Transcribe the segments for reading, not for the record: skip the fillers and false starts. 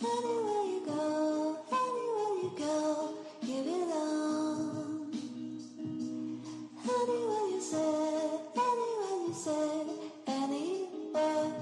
Anywhere you go, anywhere you go, you belong. Anywhere you say, anywhere.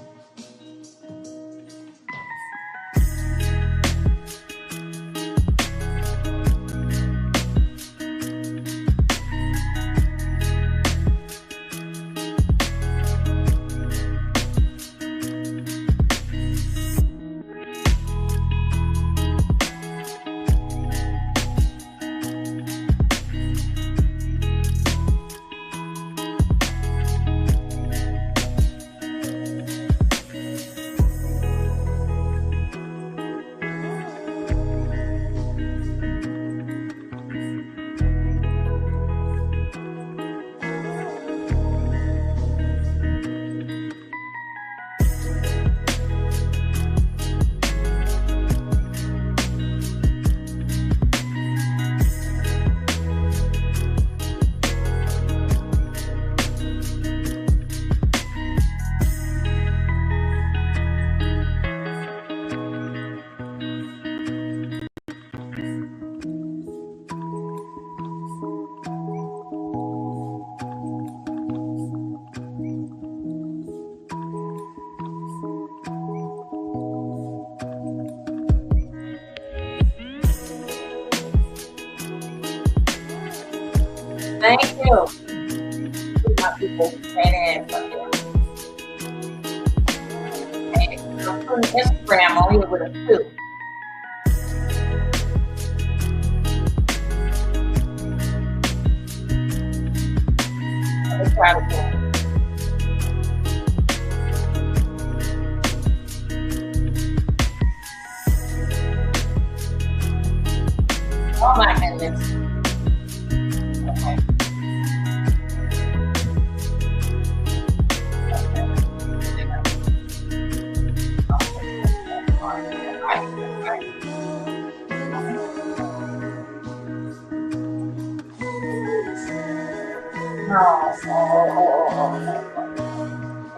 Thank you. My people saying I'm putting Instagram on here with a too. Let me try it again. Oh my goodness. Okay.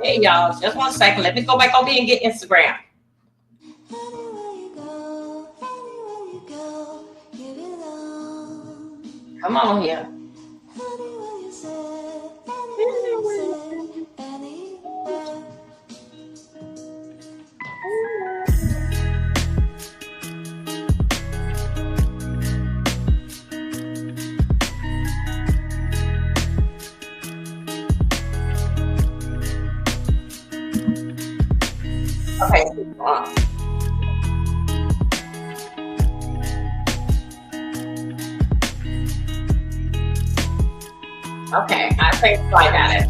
Hey y'all, just 1 second. Let me go back over here and get Instagram. Come on here. Okay. Okay, I think I got it.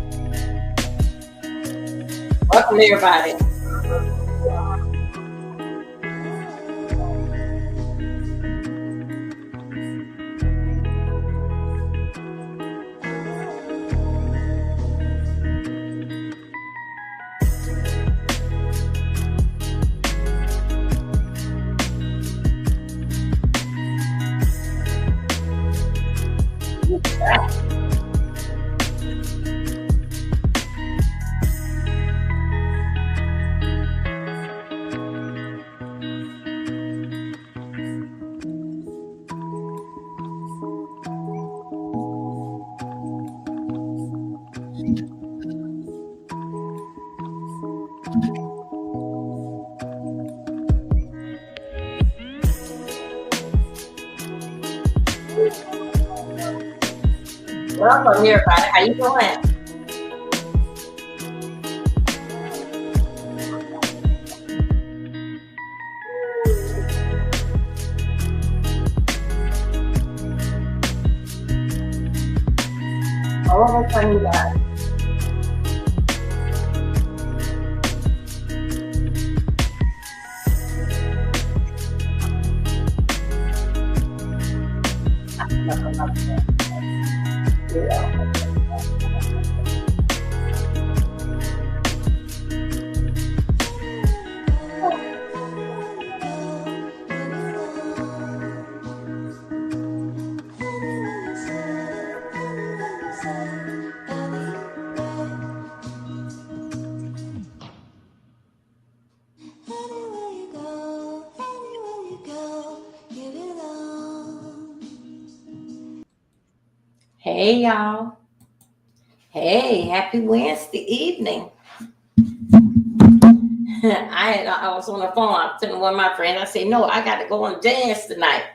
Welcome everybody. Welcome everybody. How you doing? Oh, which one you got? Hey, y'all. Hey, happy Wednesday evening. I was on the phone. I was telling one of my friends, I said, no, I got to go and dance tonight.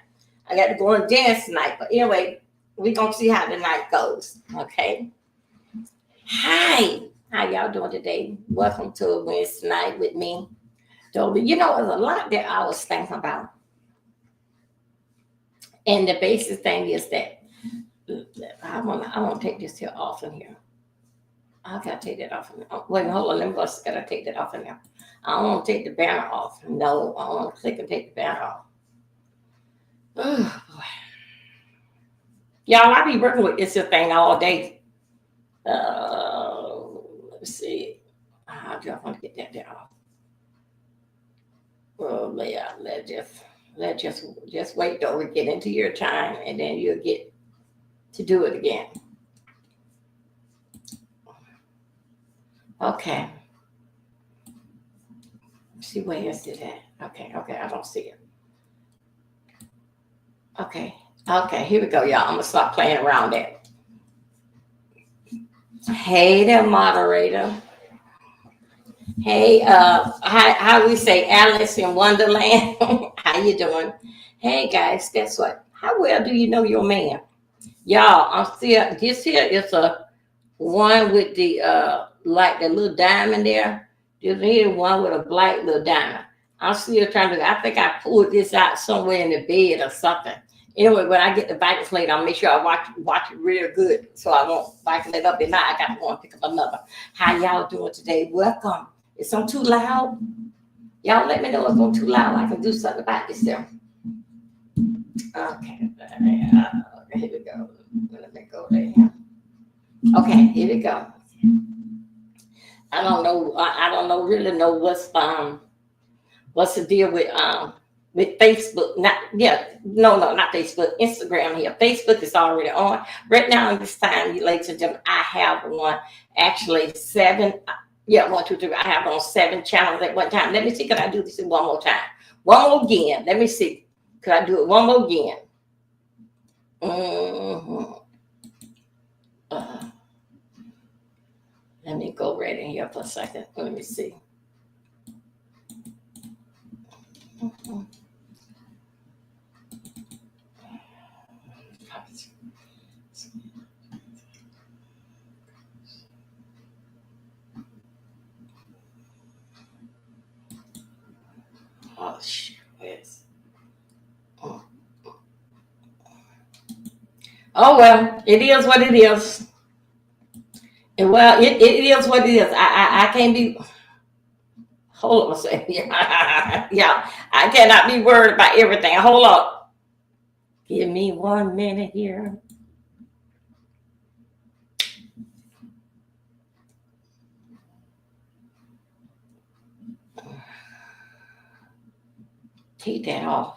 I got to go and dance tonight. But anyway, we're going to see how the night goes. Okay. Hi. How y'all doing today? Welcome to a Wednesday night with me. So, there's a lot that I was thinking about. And the basic thing is that I want to take this here off in here. I gotta take that off. Wait, hold on. Let me go. Gotta take that off in there. I don't want to take the banner off. No, I don't want to click and take the banner off. Oh, boy. Y'all, I be working with this here thing all day. Let's see. I just want to get that there off. Well, yeah, just wait till we get into your time, and then you'll get to do it again. Okay. See where is it at? Okay, I don't see it. Okay, here we go, y'all. I'm gonna stop playing around that. Hey there, moderator. Hey, how we say Alice in Wonderland? How you doing? Hey guys, guess what? How well do you know your man? Y'all, I'm still this here is a one with the like the little diamond there. Just here one with a black little diamond. I'm still trying to. I think I pulled this out somewhere in the bed or something. Anyway, when I get the vacuum cleaner, I'll make sure I watch it real good so I won't vacuum it up. And now I got to go and pick up another. How y'all doing today? Welcome. Is I'm too loud? Y'all let me know if I'm too loud. I can do something about this there. Okay. Here we go. Let me go there. Okay, here we go. I don't know. I don't know. Really know what's the deal with Facebook? Not Facebook. Instagram here. Facebook is already on right now. In this time, you ladies and gentlemen, I have one. Actually, 7. Yeah, 1, 2, 3. I have on 7 channels at one time. Let me see. Can I do this one more time? One more again. Let me see. Could I do it one more again? Mm-hmm. Let me go right in here for a second. Let me see. Mm-hmm. Oh shit. Oh well, it is what it is. And well, it is what it is. I can't be. Hold on a second. Yeah, I cannot be worried about everything. Hold on. Give me 1 minute here. Take that off.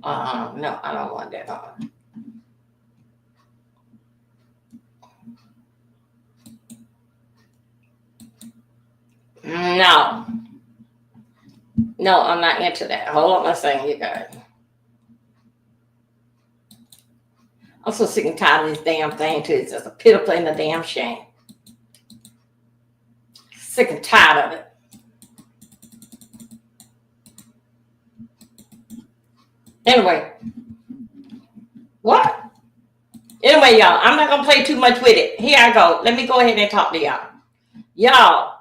No, I don't want that on. No. No, I'm not into that. Hold on a second, you guys. I'm so sick and tired of this damn thing, too. It's just a pitiful and a damn shame. Sick and tired of it. Anyway. What? Anyway, y'all, I'm not going to play too much with it. Here I go. Let me go ahead and talk to y'all. Y'all,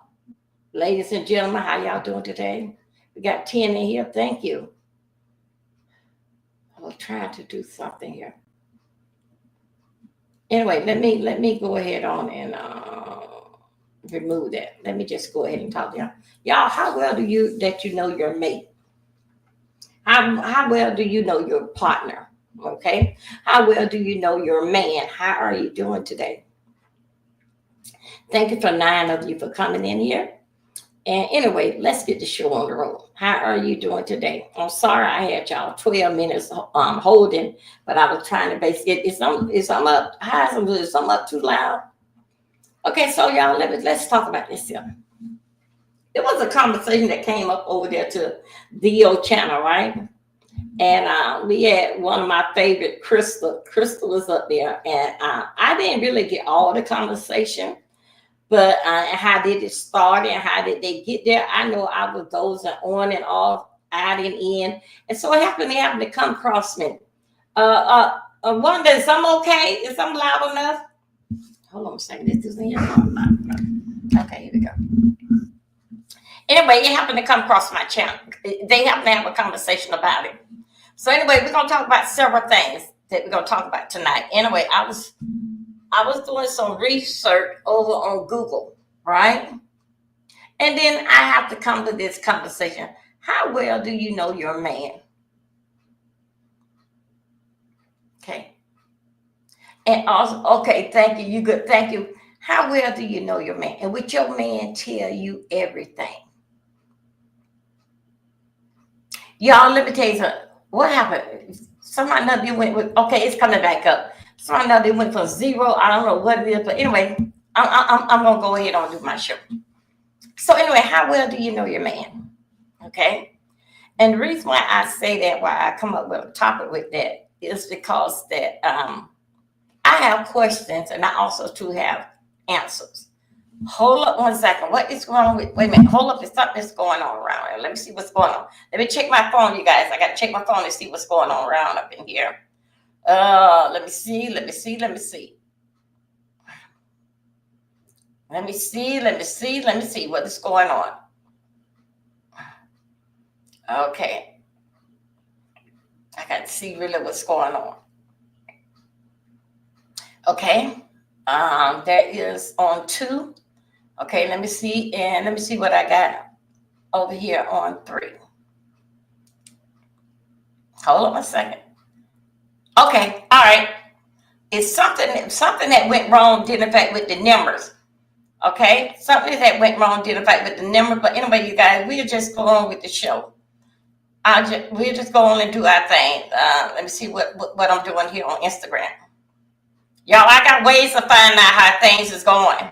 ladies and gentlemen, how y'all doing today? We got 10 in here. Thank you. I was trying to do something here. Anyway, let me go ahead on and remove that. Let me just go ahead and talk to y'all. Y'all, how well do you know your mate? How well do you know your partner? Okay. How well do you know your man? How are you doing today? Thank you for 9 of you for coming in here. And anyway, let's get the show on the road. How are you doing today? I'm sorry I had y'all 12 minutes holding, but I was trying to basically is I'm up high, is I'm up too loud. Okay, so y'all let's talk about this here. It was a conversation that came up over there to the channel, right? And we had one of my favorite, Crystal. Crystal was up there, and I didn't really get all the conversation, but how did it start and how did they get there? I know I was dozing on and off, out and in, and so it happened to come across me. Wanda, is I'm okay? Is I'm loud enough? Hold on a second. This is in here. Okay, here we go. Anyway, it happened to come across my channel. They happened to have a conversation about it. So anyway, we're gonna talk about several things that we're gonna talk about tonight. Anyway, I was doing some research over on Google, right? And then I have to come to this conversation. How well do you know your man? Okay. And also, okay, thank you. You good. Thank you. How well do you know your man? And would your man tell you everything? Y'all, let me tell you something. What happened? Somebody know they went with, okay, it's coming back up. Somebody know they went from zero. I don't know what it is, but anyway, I'm going to go ahead and do my show. So anyway, how well do you know your man? Okay. And the reason why I say that, why I come up with a topic with that, is because that I have questions and I also too have answers. Hold up one second. What is going on with, wait a minute, hold up, there's something that's going on around here. Let me see what's going on. Let me check my phone, you guys. I got to check my phone and see what's going on around up in here. Let me see. Let me see what is going on. Okay. I got to see really what's going on. Okay. That is on 2. Okay, let me see, and let me see what I got over here on 3. Hold on a second. Okay, all right. It's something that went wrong, didn't affect with the numbers. Okay, something that went wrong didn't affect with the numbers. But anyway, you guys, we'll just go on with the show. We'll just go on and do our thing. Let me see what I'm doing here on Instagram. Y'all, I got ways to find out how things is going.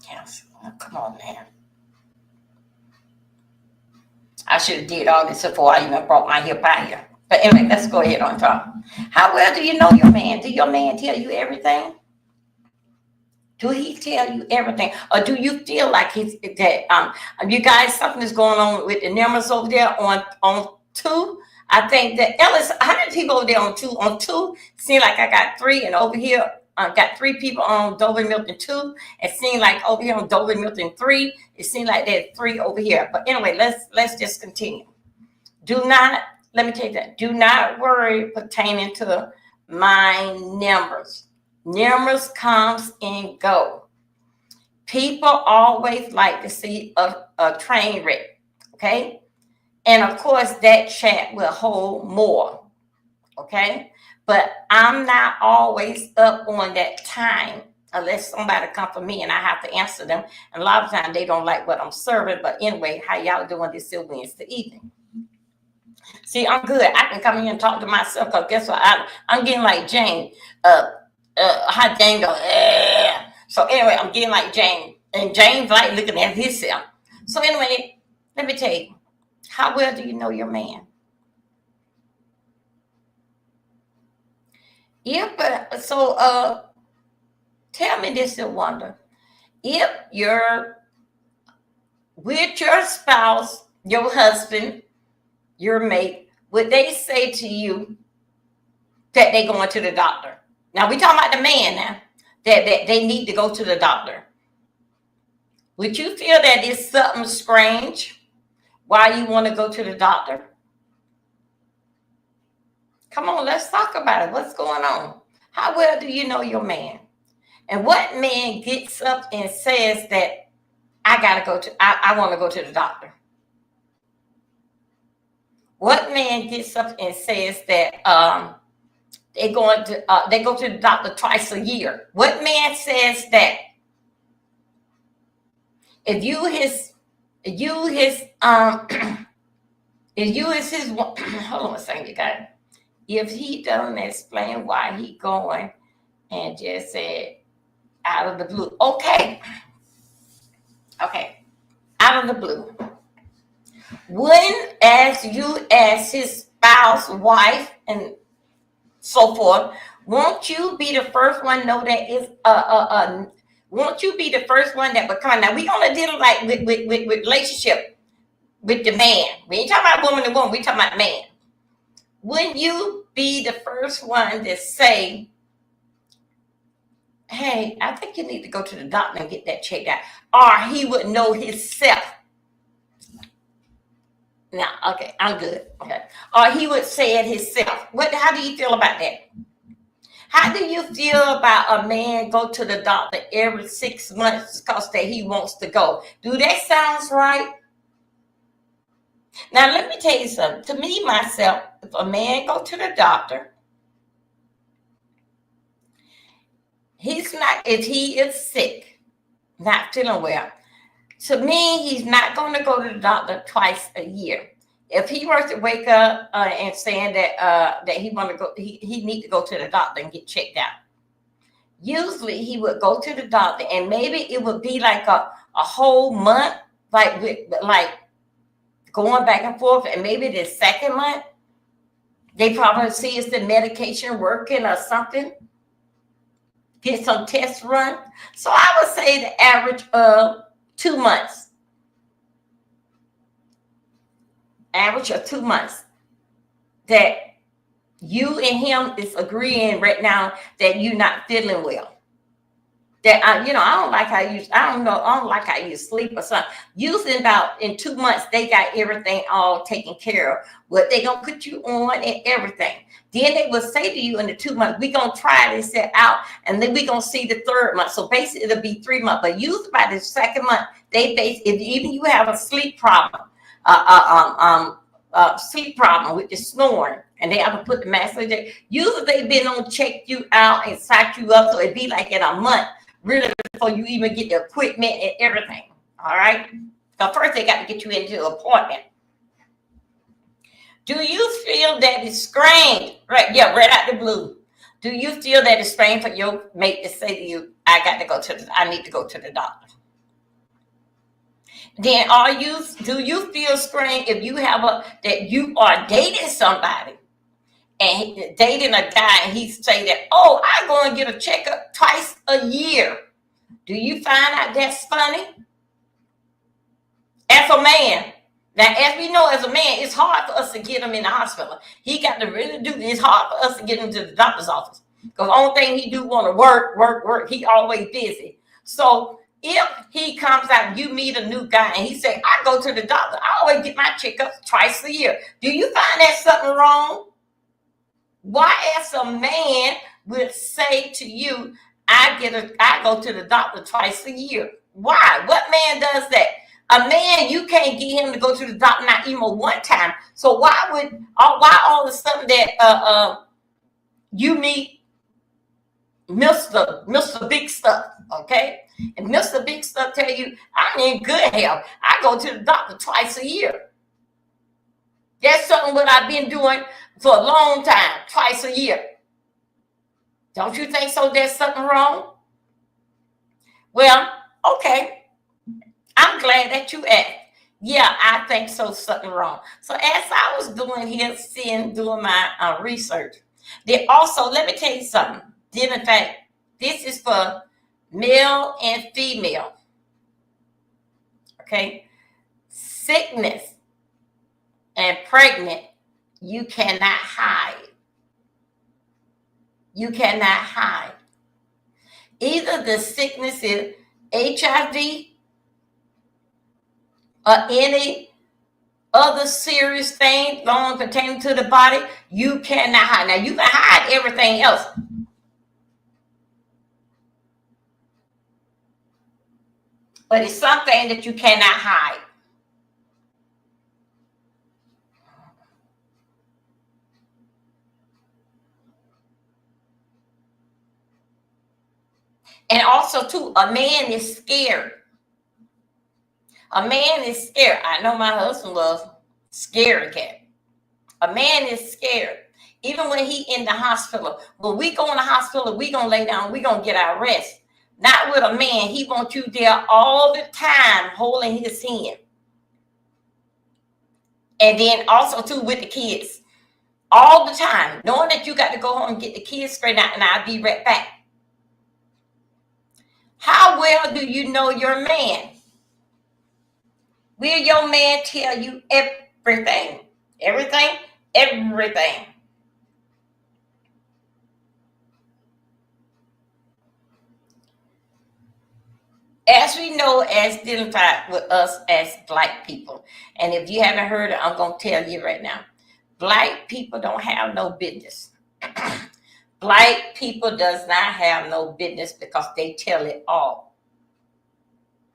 Yes, come on, man. I should have did all this before I even brought my hip out here. But anyway, let's go ahead on top. How well do you know your man? Do your man tell you everything? Do he tell you everything, or do you feel like he's that? You guys, something is going on with the numbers over there on 2. I think that Ellis. How many people over there on 2? On 2, seem like I got 3, and over here I got 3 people on Dover Milton 2. It seemed like over here on Dover Milton 3. It seemed like there's 3 over here. But anyway, let's just continue. Do not. Let me tell you that. Do not worry pertaining to my numbers. Numbers comes and go. People always like to see a train wreck, okay? And of course, that chat will hold more, okay? But I'm not always up on that time unless somebody come for me and I have to answer them. And a lot of times they don't like what I'm serving. But anyway, how y'all doing this Wednesday evening? See, I'm good. I can come in and talk to myself because guess what? I'm getting like Jane. How Jane go? So anyway, I'm getting like Jane, and Jane's like looking at himself. So anyway, let me tell you, how well do you know your man? Tell me this, Wanda. If you're with your spouse, your husband, your mate, would they say to you that they going to the doctor? Now we talking about the man now, that they need to go to the doctor. Would you feel that it's something strange why you want to go to the doctor? Come on, let's talk about it. What's going on? How well do you know your man? And what man gets up and says that I want to go to the doctor? What man gets up and says that they go to the doctor twice a year? What man says that? If you his hold on a second, you guys. if he doesn't explain why he going and just said out of the blue, okay, out of the blue, wouldn't as you as his spouse, wife, and so forth, won't you be the first one know that is won't you be the first one that become? Now we only dealing like with relationship with the man. We ain't talking about woman to woman. We talking about man. Wouldn't you be the first one to say, "Hey, I think you need to go to the doctor and get that checked out," or he would know himself. Now, okay, I'm good. Okay, or he would say it himself. What? How do you feel about that? How do you feel about a man go to the doctor every 6 months because that he wants to go? Do that sounds right? Now let me tell you something. To me, myself, if a man go to the doctor, he's not, if he is sick, not feeling well, to me, he's not going to go to the doctor twice a year. If he were to wake up and saying that he want to go, he need to go to the doctor and get checked out. Usually, he would go to the doctor, and maybe it would be like a whole month, like going back and forth, and maybe the second month they probably see is the medication working or something. Get some tests run. So I would say the average of 2 months. Average of 2 months that you and him is agreeing right now that you're not feeling well. That I don't like how you, I don't like how you sleep or something. Usually about in 2 months, they got everything all taken care of. What they gonna put you on and everything. Then they will say to you in the 2 months, we gonna try this out, and then we gonna see the third month. So basically it'll be 3 months. But usually by the second month, if even you have a sleep problem, sleep problem with the snoring, and they have to put the mask on there. Usually they've been on check you out and psych you up, so it'd be like in a month, really, before you even get the equipment and everything. All right. So first they got to get you into an appointment. Do you feel that it's strange? Right, yeah, right out the blue. Do you feel that it's strange for your mate to say to you, I need to go to the doctor? Then do you feel strange if that you are dating somebody and dating a guy and he say that, oh, I'm going to get a checkup twice a year? Do you find out that's funny? As a man, now as we know, as a man, it's hard for us to get him in the hospital. He got to really do, it's hard for us to get him to the doctor's office. Because the only thing he do want to work, he always busy. So if he comes out, you meet a new guy, and he say, I go to the doctor. I always get my checkups twice a year. Do you find that something wrong? Why, as a man, would say to you, I go to the doctor twice a year? Why? What man does that? A man, you can't get him to go to the doctor not even one time. So why all of a sudden that you meet Mr. Big Stuff, okay? And Mr. Big Stuff tell you, I'm in good health. I go to the doctor twice a year. That's something what I've been doing for a long time, twice a year. Don't you think so? There's something wrong? Well, okay. I'm glad that you asked. Yeah, I think so, something wrong. So as I was doing my research, they also, let me tell you something. In fact, this is for male and female. Okay? Sickness and pregnant, you cannot hide. You cannot hide. Either the sickness is HIV or any other serious thing long pertaining to the body, you cannot hide. Now, you can hide everything else. But it's something that you cannot hide. And also, too, a man is scared. A man is scared. I know my husband was scared cat. A man is scared. Even when he in the hospital, when we go in the hospital, we gonna lay down, we gonna get our rest. Not with a man. He wants you there all the time, holding his hand. And then also too with the kids, all the time, knowing that you got to go home and get the kids straightened out, and I'll be right back. How well do you know your man? Will your man tell you everything? Everything? Everything. As we know, as identified with us as Black people, and if you haven't heard it, I'm going to tell you right now. Black people don't have no business. Black people does not have no business because they tell it all.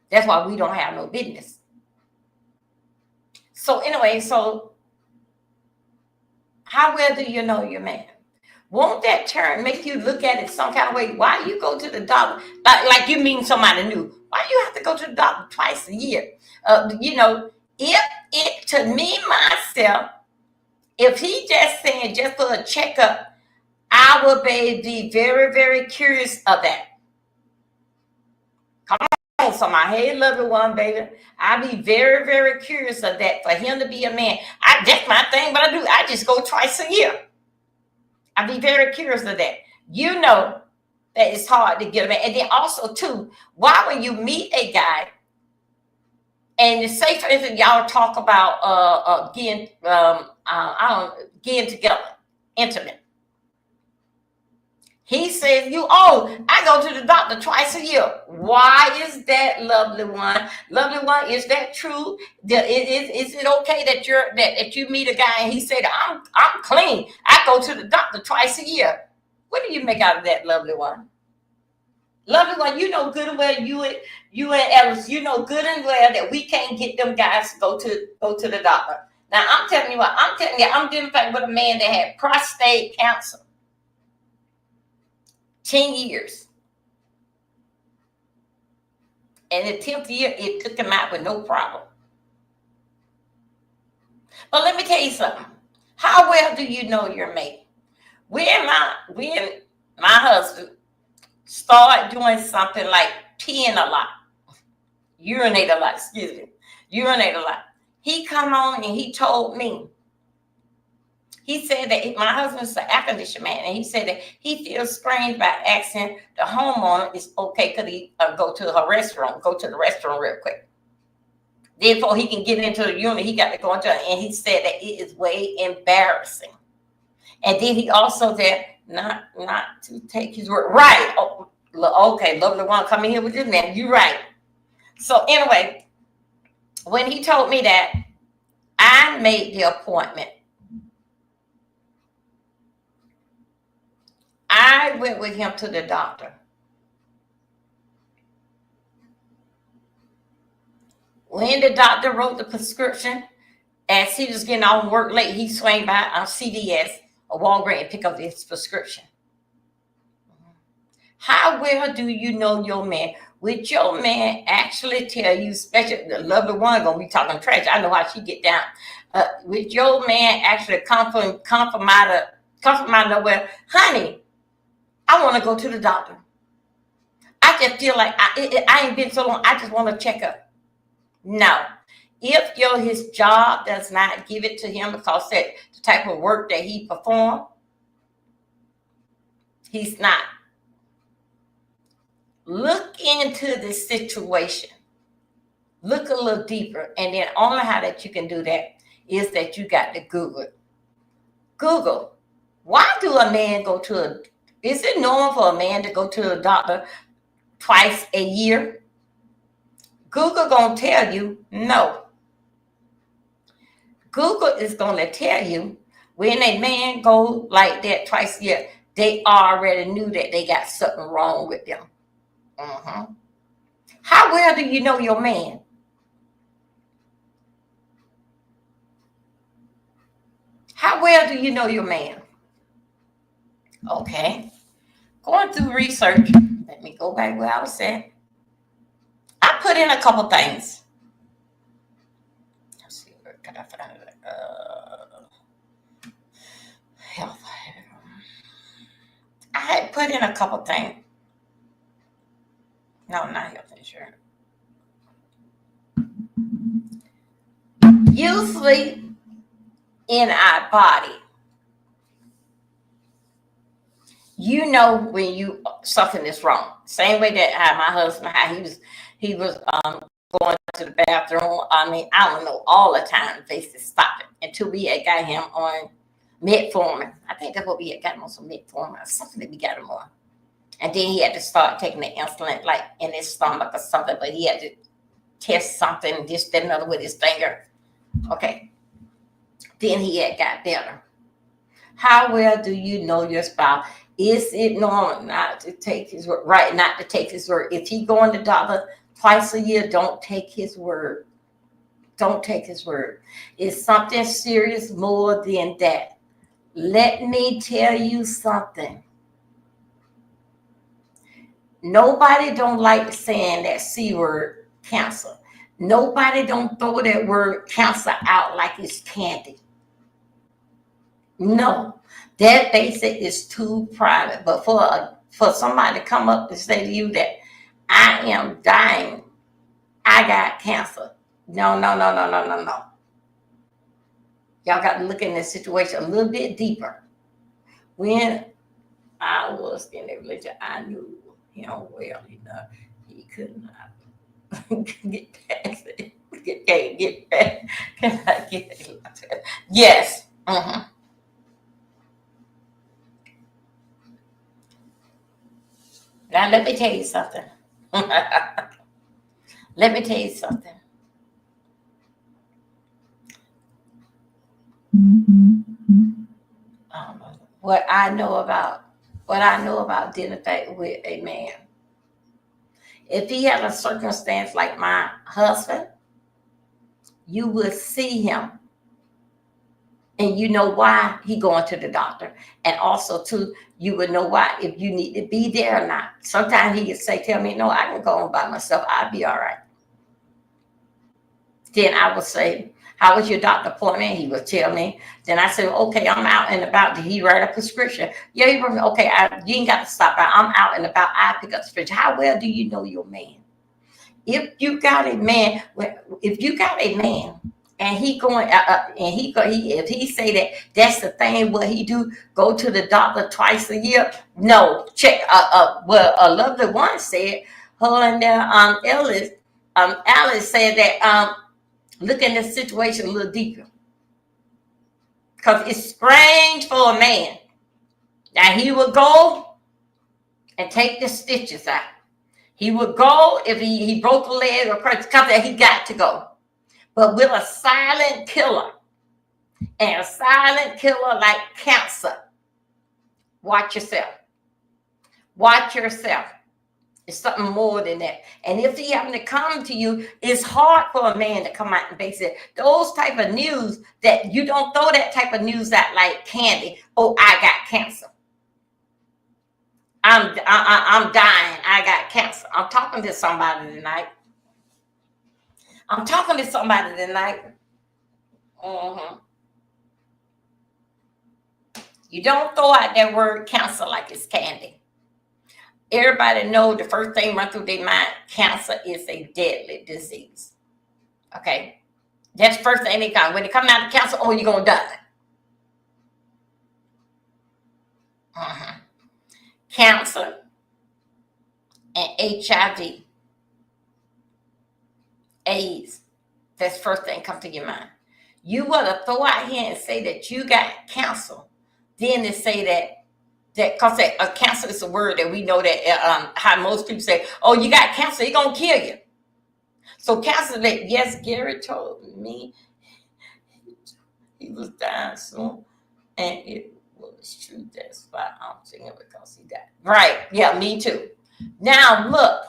That's why we don't have no business. So anyway, so how well do you know your man? Won't that turn make you look at it some kind of way? Why you go to the doctor? Like you mean somebody new. Why you have to go to the doctor twice a year? If it, to me, myself, if he just saying just for a checkup, I would be very, very curious of that. Come on, somebody. Hey, lovely one, baby. I'd be very, very curious of that for him to be a man. That's my thing, but I just go twice a year. I'd be very curious of that. You know that it's hard to get a man. And then also, too, why when you meet a guy, and say, for instance, y'all talk about getting together, intimate. He says, I go to the doctor twice a year. Why is that, lovely one? Lovely one, is that true? Is it okay that you meet a guy and he said, I'm clean. I go to the doctor twice a year. What do you make out of that, lovely one? Lovely one, you know good and well, you and Ellis, you know good and well that we can't get them guys to go to the doctor. Now I'm telling you, I'm dealing with a man that had prostate cancer. 10 years. And the 10th year, it took him out with no problem. But let me tell you something. How well do you know your mate? When my husband started doing something like peeing a lot, urinate a lot, he come on and he told me, he said that my husband's an air conditioner man, and he said that he feels strange by asking the homeowner is okay because he go to the restroom real quick. Therefore, he can get into the unit. He got to go into it, and he said that it is way embarrassing. And then he also said not to take his word. Right. Oh, okay, lovely one, come in here with this man. You're right. So anyway, when he told me that, I made the appointment. I went with him to the doctor. When the doctor wrote the prescription, as he was getting off work late, he swung by on CVS or Walgreens and pick up his prescription. How well do you know your man? Would your man actually tell you, especially the lovely one gonna be talking trash? I know how she get down. Would your man actually compromise nowhere? Honey, I want to go to the doctor. I just feel like I ain't been so long. I just want to check up. No. If his job does not give it to him because that the type of work that he performed, he's not. Look into the situation. Look a little deeper. And then only how that you can do that is that you got to Google. Google. Why do a man go to is it normal for a man to go to a doctor twice a year? Google gonna tell you no. Google is gonna tell you when a man go like that twice a year, they already knew that they got something wrong with them. How well do you know your man? How well do you know your man? Okay. Going through research, let me go back where I was at. I put in a couple things. Let's see, where can I find it? Health. I had put in a couple things. No, not health insurance. Usually in our body, you know when you something is wrong. Same way that my husband, how he was going to the bathroom. I mean, I don't know, all the time. They just stop it until we had got him on metformin. I think that's what we had got him on, some metformin or something that we got him on. And then he had to start taking the insulin like in his stomach or something, but he had to test something, this, that, another with his finger. Okay. Then he had got better. How well do you know your spouse? Is it normal not to take his word? Right, not to take his word. If he going to the doctor twice a year, don't take his word. Don't take his word. It's something serious more than that. Let me tell you something. Nobody don't like saying that C word, cancer. Nobody don't throw that word cancer out like it's candy. No, that basic is too private. But for somebody to come up and say to you that I am dying, I got cancer. No, no, no, no, no, no, no. Y'all got to look in this situation a little bit deeper. When I was in a religion, I knew him well enough. He could not get past it. Get past. Can I get it? Yes. Mm-hmm. Now let me tell you something. Let me tell you something. What I know about dealing with a man. If he had a circumstance like my husband, you would see him, and you know why he going to the doctor, and also too, you would know why if you need to be there or not. Sometimes he could say, "Tell me, no, I can go on by myself. I'll be all right." Then I would say, "How was your doctor appointment?" He would tell me. Then I said, "Okay, I'm out and about." Did he write a prescription? Yeah, he wrote, okay, you ain't got to stop by. I'm out and about. I pick up the prescription. How well do you know your man? If you got a man, and he going and if he say that that's the thing what he do, go to the doctor twice a year. No, check. Well, a lovely one said, her and Alice said that look at the situation a little deeper, because it's strange for a man. Now he would go and take the stitches out. He would go if he broke a leg or something, he got to go. But with a silent killer, and a silent killer like cancer, watch yourself. Watch yourself. It's something more than that. And if he happen to come to you, it's hard for a man to come out and base it. Those type of news that you don't throw that type of news out like candy. Oh, I got cancer. I'm dying. I got cancer. I'm talking to somebody tonight. Mm-hmm. You don't throw out that word cancer like it's candy. Everybody know the first thing run through their mind, cancer is a deadly disease. Okay? That's the first thing they come. When they come out of cancer, oh, you're going to die. Mm-hmm. Cancer and HIV, AIDS, that's the first thing come to your mind. You want to throw out here and say that you got cancer, then to say that because cancer is a word that we know that how most people say, oh, you got cancer, it's going to kill you. So cancer, that yes, Gary told me he was dying soon, and it was true. That's why I'm saying it, because he died. Right? Yeah, me too. Now look,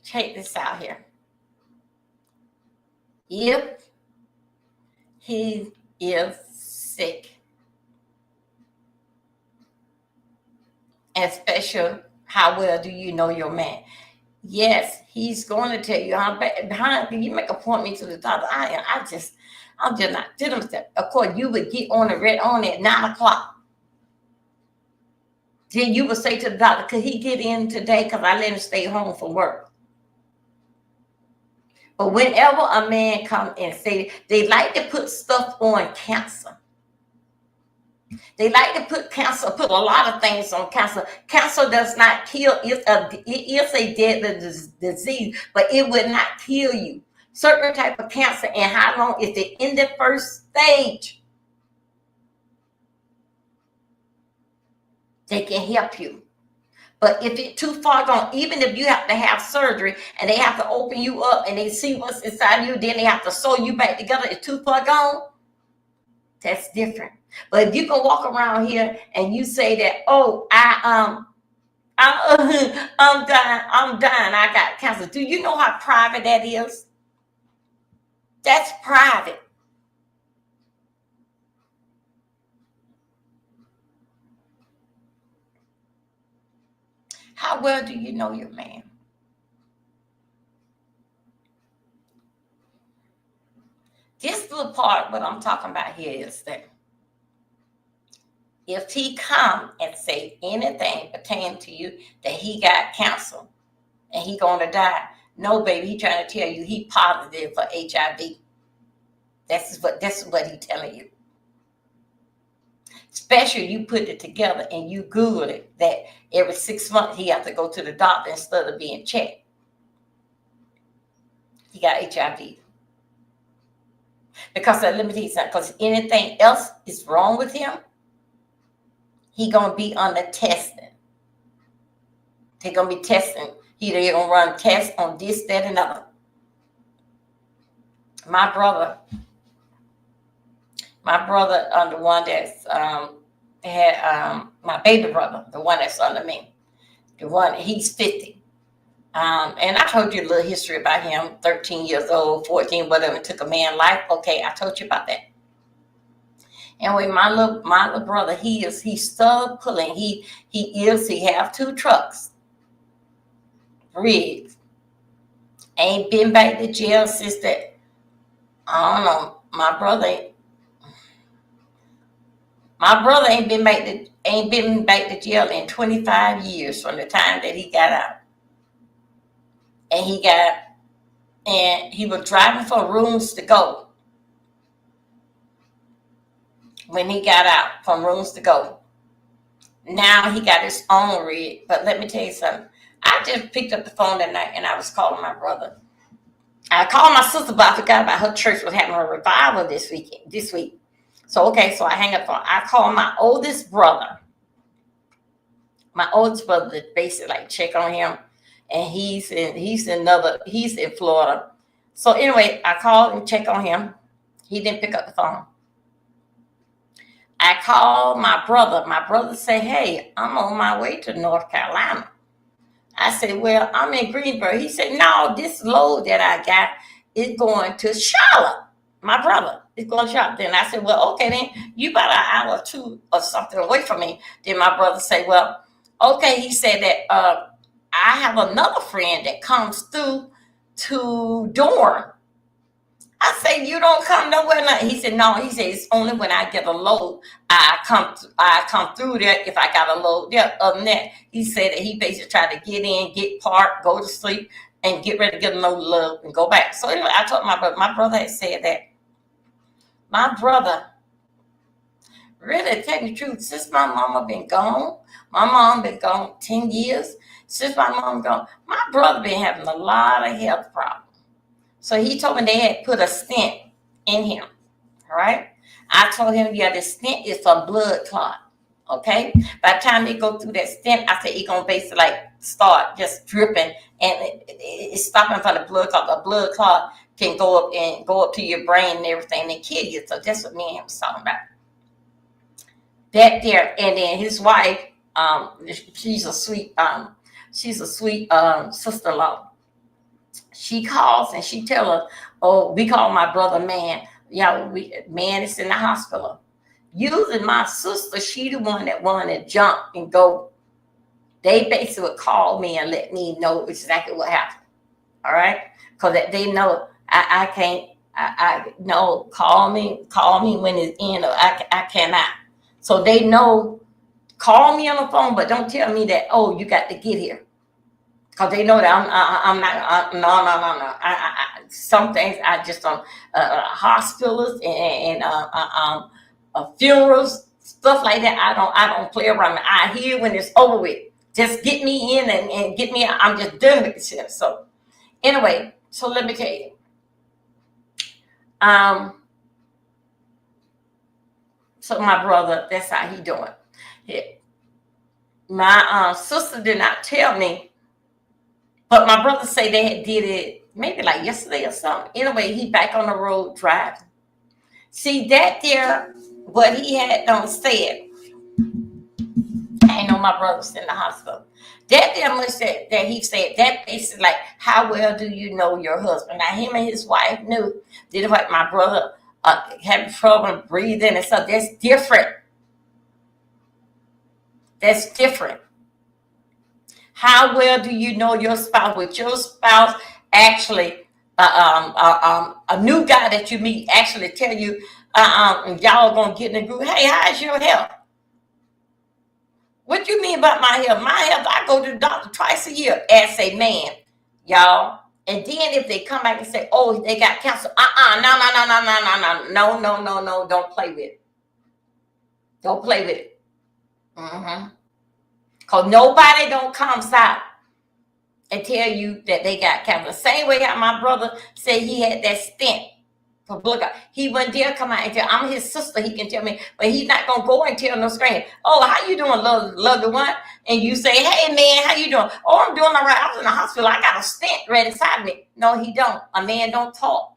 check this out here. If he is sick, and special, how well do you know your man? Yes, he's going to tell you how bad. You make an appointment to the doctor. I'm just not dealing with that. Of course, you would get on the red on at 9 o'clock. Then you would say to the doctor, could he get in today? Because I let him stay home from work. But whenever a man come and say, they like to put stuff on cancer. They like to put cancer, put a lot of things on cancer. Cancer does not kill. It is a deadly disease, but it would not kill you. Certain type of cancer, and how long is it in the first stage? They can help you. But if it's too far gone, even if you have to have surgery and they have to open you up and they see what's inside you, then they have to sew you back together, it's too far gone, that's different. But if you can walk around here and you say that, oh, I'm dying, I got cancer. Do you know how private that is? That's private. How well do you know your man? This little part, what I'm talking about here is that if he come and say anything pertaining to you that he got cancer and he gonna die, no, baby, he trying to tell you he positive for HIV. This is what he telling you. Especially you put it together and you Google it that every 6 months he have to go to the doctor instead of being checked. He got HIV. Because let me tell you something, because anything else is wrong with him, he gonna be under testing. They're gonna be testing. They're gonna run tests on this, that, and other. My brother, the one that's had my baby brother, the one that's under me, the one he's 50. And I told you a little history about him, 13 years old, 14, whatever, took a man's life. Okay, I told you about that. And with my little brother, he's still pulling. He have 2 trucks, rigs. Ain't been back to jail since that. I don't know. My brother ain't been back to jail in 25 years from the time that he got out. And he was driving for rooms to go when he got out from rooms to go. Now he got his own rig. But let me tell you something. I just picked up the phone that night and I was calling my brother. I called my sister, but I forgot about her church was having a revival this week. So I hang up the phone. I called my oldest brother. My oldest brother basically like check on him. And he's in Florida. So anyway, I called and checked on him. He didn't pick up the phone. I called my brother. My brother said, hey, I'm on my way to North Carolina. I said, well, I'm in Greensboro. He said, no, this load that I got is going to Charlotte. My brother is going to Charlotte. Then I said, well, okay, then you about an hour or 2 or something away from me. Then my brother said, well, okay. He said that I have another friend that comes through to Durham. I said, you don't come nowhere. He said, no. He said, it's only when I get a load, I come through there if I got a load there. Other than that, he said that he basically tried to get in, get parked, go to sleep, and get ready to get another load and go back. So anyway, I told my brother had said that. My brother, really, to tell you the truth, since my mama been gone, my mom been gone 10 years. Since my mom gone, my brother been having a lot of health problems. So he told me they had put a stent in him. All right. I told him, yeah, the stent is for blood clot. Okay. By the time they go through that stent, I said it's gonna basically like start just dripping, and it's stopping from the blood clot. The blood clot can go up to your brain and everything and kill you. So that's what me and him was talking about. That there, and then his wife, she's a sweet sister-in-law. She calls and she tell us, oh, we call my brother man. Yeah, man is in the hospital. Using my sister, she the one that wanted to jump and go. They basically would call me and let me know exactly what happened. All right, because they know I can't I no, call me when it's in, or I cannot. So they know, call me on the phone, but don't tell me that, oh, you got to get here. Because they know that I'm not, no. Some things I just don't, hospitals and funerals, stuff like that. I don't play around. I hear when it's over with. Just get me in and get me out. I'm just done with this shit. So anyway, so let me tell you. Um, so my brother, that's how he doing. Yeah. My sister did not tell me, but my brother say they had did it maybe like yesterday or something. Anyway, he back on the road driving. See that there, what he had done said. I know my brother's in the hospital. That there much that he said, that basically like, how well do you know your husband? Now him and his wife knew. Did what my brother had trouble breathing and stuff. That's different. That's different. How well do you know your spouse? With your spouse actually, a new guy that you meet actually tell you, y'all gonna get in the group. Hey, how's your health? What you mean about my health? My health, I go to the doctor twice a year as a man, y'all. And then if they come back and say, oh, they got cancer, no, don't play with it. Don't play with it. Because nobody don't comes out and tell you that they got cancer. The same way how my brother said he had that stent. Look, he wouldn't dare come out and tell. I'm his sister. He can tell me, but he's not gonna go and tell no screen. Oh, how you doing, loved one? And you say, hey man, how you doing? Oh, I'm doing all right. I was in the hospital. I got a stent right inside me. No, he don't. A man don't talk.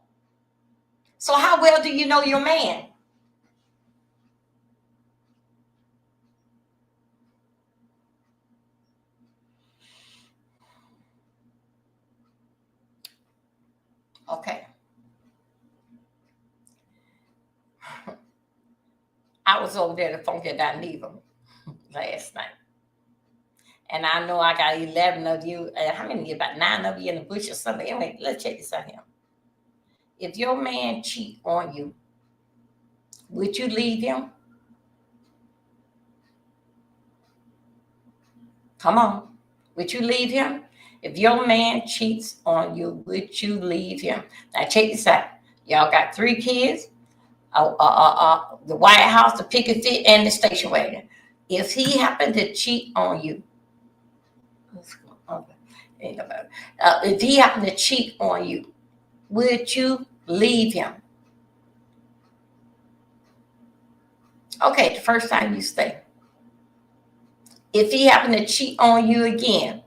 So how well do you know your man? Okay. I was over there at the Funky Dineva last night. And I know I got 11 of you. How many? About 9 of you in the bush or something. Anyway, let's check this out here. If your man cheat on you, would you leave him? Come on. Would you leave him? If your man cheats on you, would you leave him? Now check this out. Y'all got 3 kids, the White House, the picket fit, and the station wagon. If he happened to cheat on you, if he happened to cheat on you, would you leave him? Okay, the first time you stay. If he happened to cheat on you again,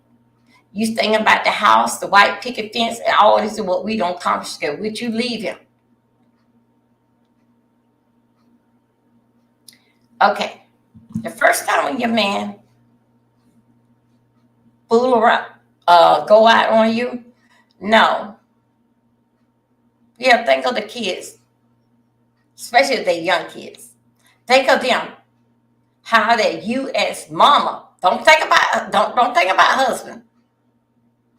you thinking about the house, the white picket fence, and all this is what we don't confiscate. Would you leave him? Okay. The first time when your man fool around, go out on you, no. Yeah, think of the kids, especially if they're young kids. Think of them. How that you as mama, don't think about husband.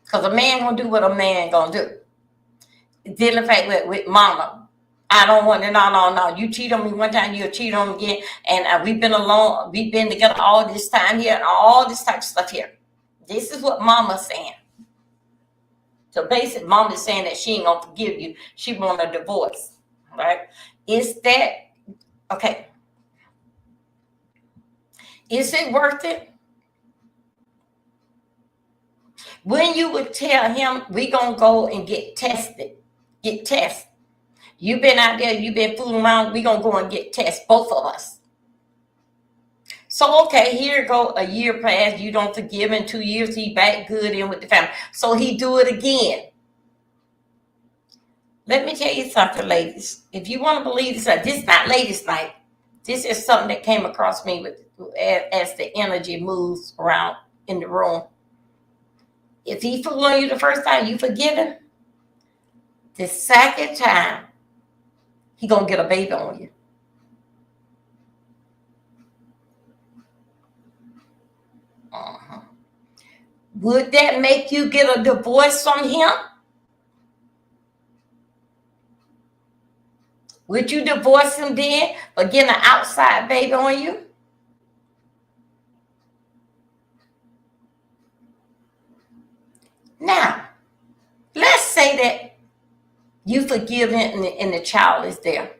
Because a man gonna do what a man gonna do. Dealing with mama. I don't want to, no. You cheat on me one time, you'll cheat on me again. And we've been alone, we've been together all this time here, and all this type of stuff here. This is what mama's saying. So basically, mom is saying that she ain't gonna forgive you. She want a divorce, right? Is that okay? Is it worth it? When you would tell him, we gonna go and get tested, get tested. You've been out there, you've been fooling around. We gonna go and get tested, both of us. So okay, here go a year passed. You don't forgive him. 2 years, he back good in with the family. So he do it again. Let me tell you something, ladies. If you want to believe this, this is not ladies' night. This is something that came across me as the energy moves around in the room. If he fooled on you the first time, you forgive him. The second time, he gonna get a baby on you. Uh-huh. Would that make you get a divorce from him? Would you divorce him then for getting an outside baby on you? Now, let's say that you forgive him and the child is there.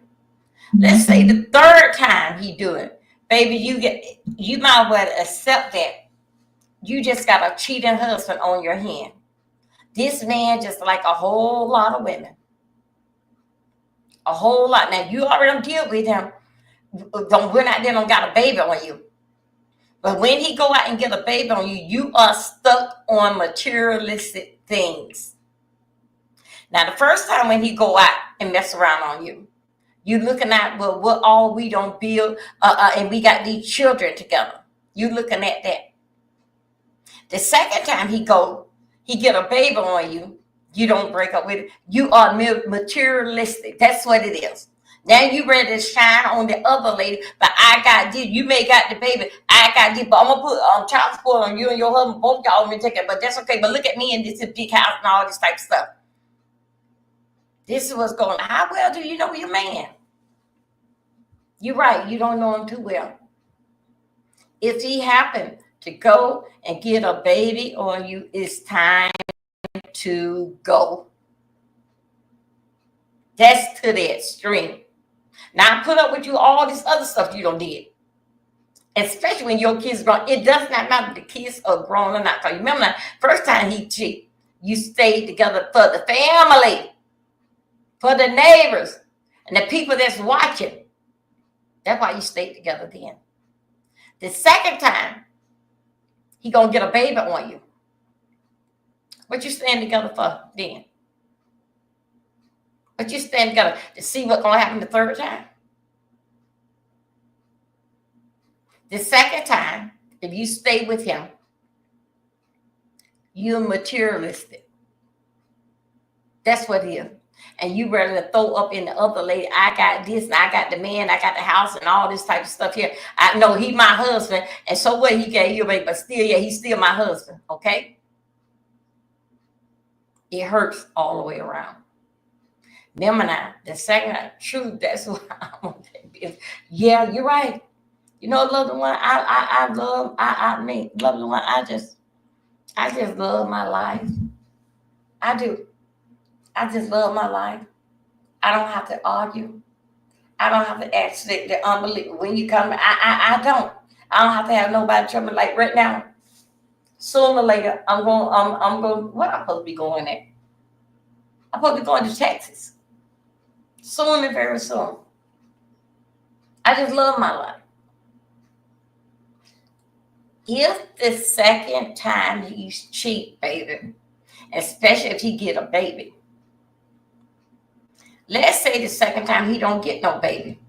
Let's say the third time he do it, baby, you might well accept that you just got a cheating husband on your hand. This man just like a whole lot of women, a whole lot. Now you already deal with him. Don't We're not there. Don't got a baby on you. But when he go out and get a baby on you, you are stuck on materialistic things. Now, the first time when he go out and mess around on you, you looking at, well, what all we don't build, and we got these children together. You looking at that. The second time he get a baby on you, you don't break up with it. You are materialistic. That's what it is. Now you ready to shine on the other lady, but I got this. You may got the baby. I got this, but I'm gonna put child support on you and your husband. Both y'all may take it, but that's okay. But look at me in this big house and all this type of stuff. This is what's going on. How well do you know your man? You're right. You don't know him too well. If he happened to go and get a baby on you, it's time to go. That's to the extreme. Now, I put up with you all this other stuff you don't did. Especially when your kids grown. It does not matter if the kids are grown or not. Because remember, the first time he cheated, you stayed together for the family, for the neighbors, and the people that's watching. That's why you stayed together then. The second time, he gonna get a baby on you. What you staying together for then? But you stand together to see what's gonna happen the third time. The second time, if you stay with him, you're materialistic. That's what it is. And you ready to throw up in the other lady, I got this, and I got the man, I got the house, and all this type of stuff here. I know he my husband, and so what, he gave you a baby, but still, yeah, he's still my husband, okay? It hurts all the way around. Remember now, the second true, that's what I want to be. Yeah, you're right. You know, loved one, I mean, loved one, I just love my life. I do. I just love my life. I don't have to argue. I don't have to ask the unbelief. When you come, I don't. I don't have to have nobody trouble. Like right now, sooner or later, I'm going, what I'm supposed to be going at? I'm supposed to be going to Texas. Soon and very soon. I just love my life. If the second time he's cheat, baby, especially if he get a baby. Let's say the second time he don't get no baby.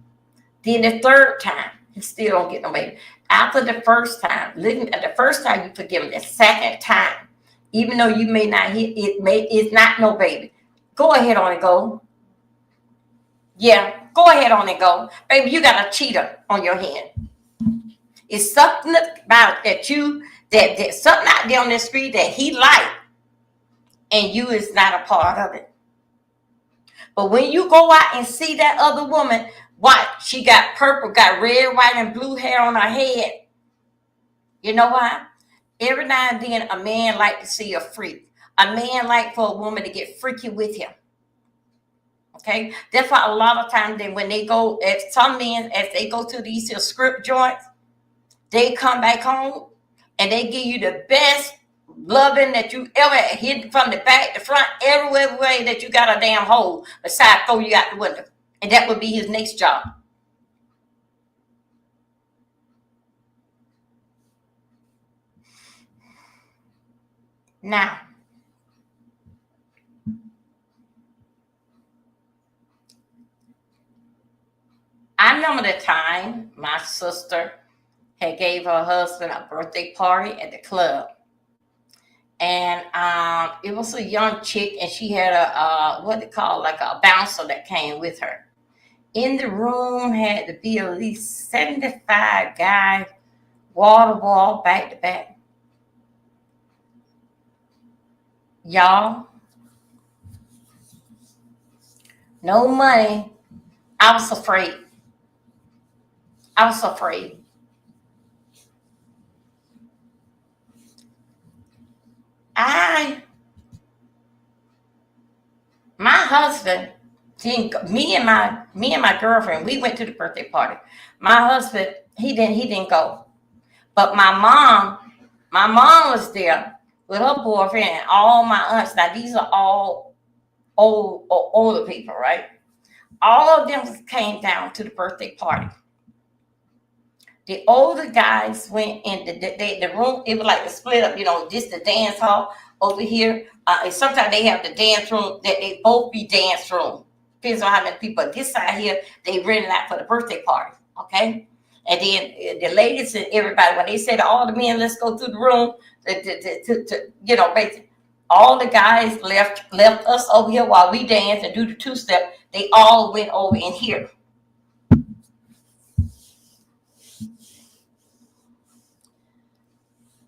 Then the third time, he still don't get no baby. After the first time, living at the first time you forgive him, the second time, even though you may not hit it's not no baby. Go ahead on and go. Yeah, go ahead on and go. Baby, you got a cheater on your hand. It's something about that something out there on the street that he liked, and you is not a part of it. But when you go out and see that other woman, what? She got purple, got red, white, and blue hair on her head. You know why? Every now and then, a man like to see a freak. A man like for a woman to get freaky with him. Okay? That's why a lot of times then when they go, as some men, as they go to these script joints, they come back home and they give you the best loving that you ever hit from the back, the front, everywhere way that you got a damn hole besides throw you out the window. And that would be his next job. Now, I remember the time my sister had gave her husband a birthday party at the club. And it was a young chick, and she had a what they call like a bouncer that came with her. In the room had to be at least 75 guys, wall to wall, back to back. Y'all, no money. I was afraid. I was afraid. I, my husband, me and my girlfriend, we went to the birthday party. My husband, he didn't go. But my mom was there with her boyfriend and all my aunts. Now these are all older people, right? All of them came down to the birthday party. The older guys went in the room. It was like a split up, just the dance hall over here. And sometimes they have the dance room that they both be dance room. Depends on how many people. This side here, they rented out for the birthday party. Okay. And then the ladies and everybody, when they said all the men, let's go through the room, basically, all the guys left us over here while we danced and do the two-step. They all went over in here.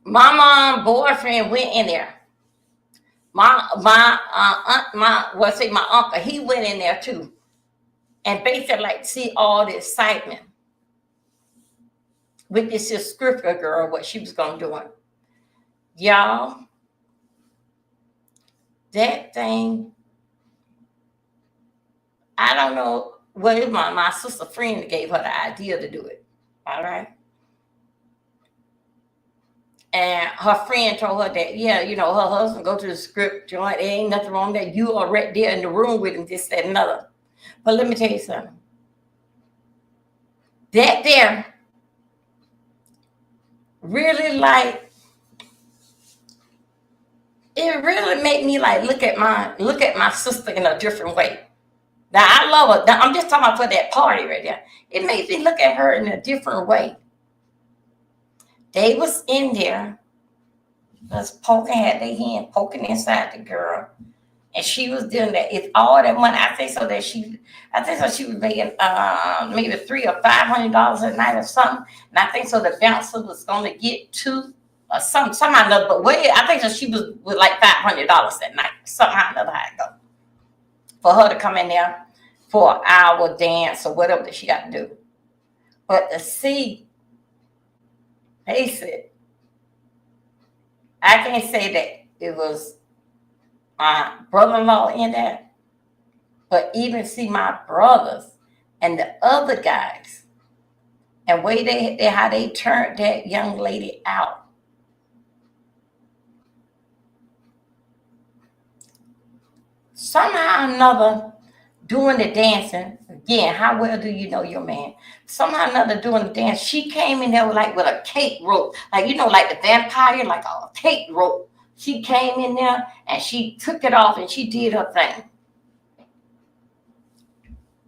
My mom boyfriend went in there. My uncle, he went in there too, and basically like see all the excitement with this scripture girl, what she was gonna do. Y'all, that thing, I don't know. Well, my sister friend gave her the idea to do it. All right. And her friend told her that, her husband go to the script joint. There ain't nothing wrong that you are right there in the room with him, this, that, and another. But let me tell you something. That there really it really made me look at my sister in a different way. Now I love her. Now, I'm just talking about for that party right there. It made me look at her in a different way. They was in there, just had their hand poking inside the girl, and she was doing that. It's all that money. I think so she was making maybe $300 or $500 a night or something. And I think so the bouncer was gonna get two or somehow another. But wait, I think so she was with like $500 that night. Somehow another how it go. For her to come in there for an hour dance or whatever that she got to do. But to see, they said, I can't say that it was my brother-in-law in that, but even see my brothers and the other guys and how they turned that young lady out. Somehow or another, doing the dancing, again, how well do you know your man? Somehow or another doing the dance, she came in there with a cape rope, like the vampire, like a cape rope. She came in there and she took it off and she did her thing.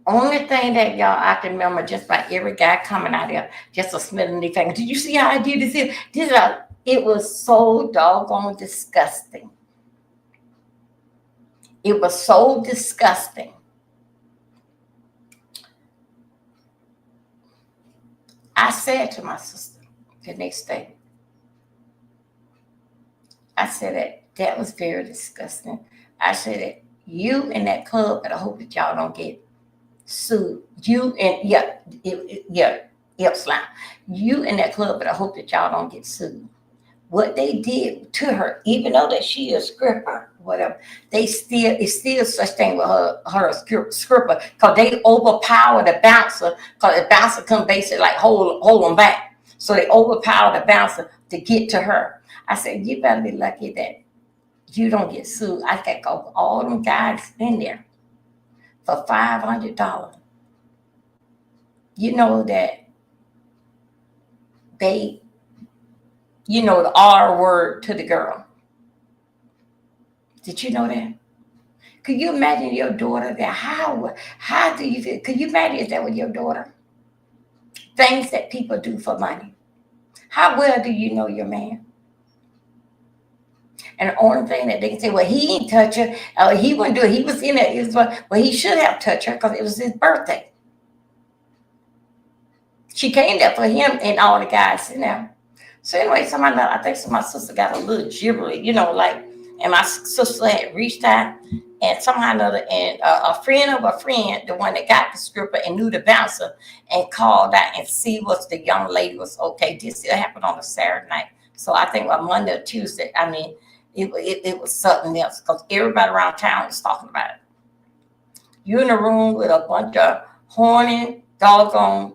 Only thing that y'all I can remember just about every guy coming out there, just a smelling their finger. Did you see how I did this here? It was so doggone disgusting. It was so disgusting. I said to my sister the next day, I said that was very disgusting. I said that you in that club, and I hope that y'all don't get sued. You and slime. You in that club, but I hope that y'all don't get sued. What they did to her, even though that she is a stripper, whatever, it's still such thing with her stripper, because they overpower the bouncer, because the bouncer come basically hold them back. So they overpower the bouncer to get to her. I said, you better be lucky that you don't get sued. I got all them guys in there for $500. You know that they, the R word to the girl. Did you know that? Could you imagine your daughter there? How do you feel? Could you imagine that with your daughter? Things that people do for money. How well do you know your man? And the only thing that they can say, well, he didn't touch her. He wouldn't do it. He was in it. Well, he should have touched her because it was his birthday. She came there for him and all the guys in there. So anyway, I think my sister got a little gibbery, and my sister had reached out And somehow or another, and a friend of a friend, the one that got the stripper and knew the bouncer, and called out and see what the young lady was okay. This happened on a Saturday night, so I think on Monday or Tuesday. I mean, it was something else because everybody around town was talking about it. You in a room with a bunch of horny, doggone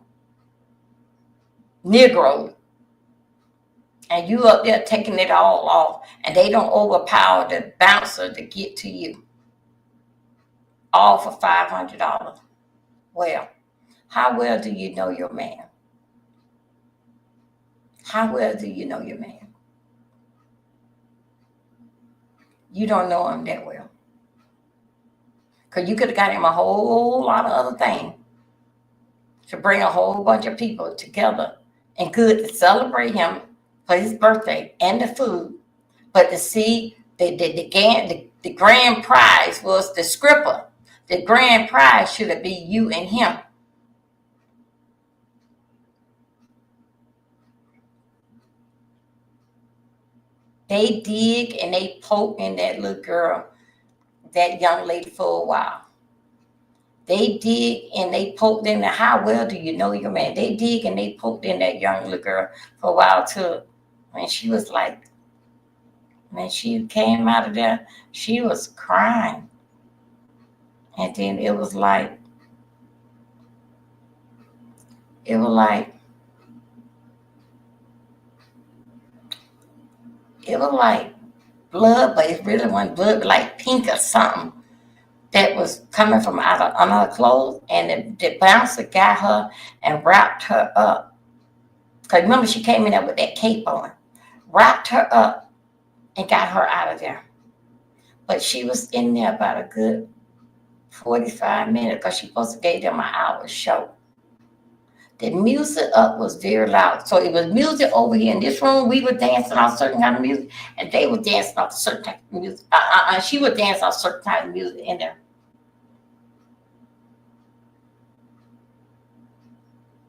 Negroes, and you up there taking it all off, and they don't overpower the bouncer to get to you, all for $500. Well, how well do you know your man? How well do you know your man? You don't know him that well. Because you could have got him a whole lot of other things to bring a whole bunch of people together and good to celebrate him for his birthday and the food. But to see the grand prize was the stripper. The grand prize should have been you and him. They dig and they poke in that little girl, that young lady, for a while. They dig and they poked in there. How well do you know your man? They dig and they poked in that young little girl for a while too. And she was like, when she came out of there, she was crying. And then it was like blood, but it really wasn't blood, like pink or something that was coming from out of under her clothes. And the bouncer got her and wrapped her up. Because remember, she came in there with that cape on, wrapped her up and got her out of there. But she was in there about a good 45 minutes because she supposed to gave them an hour show. The music up was very loud. So it was music over here in this room. We were dancing on certain kind of music, and they were dancing off certain type of music. She would dance off certain type of music in there.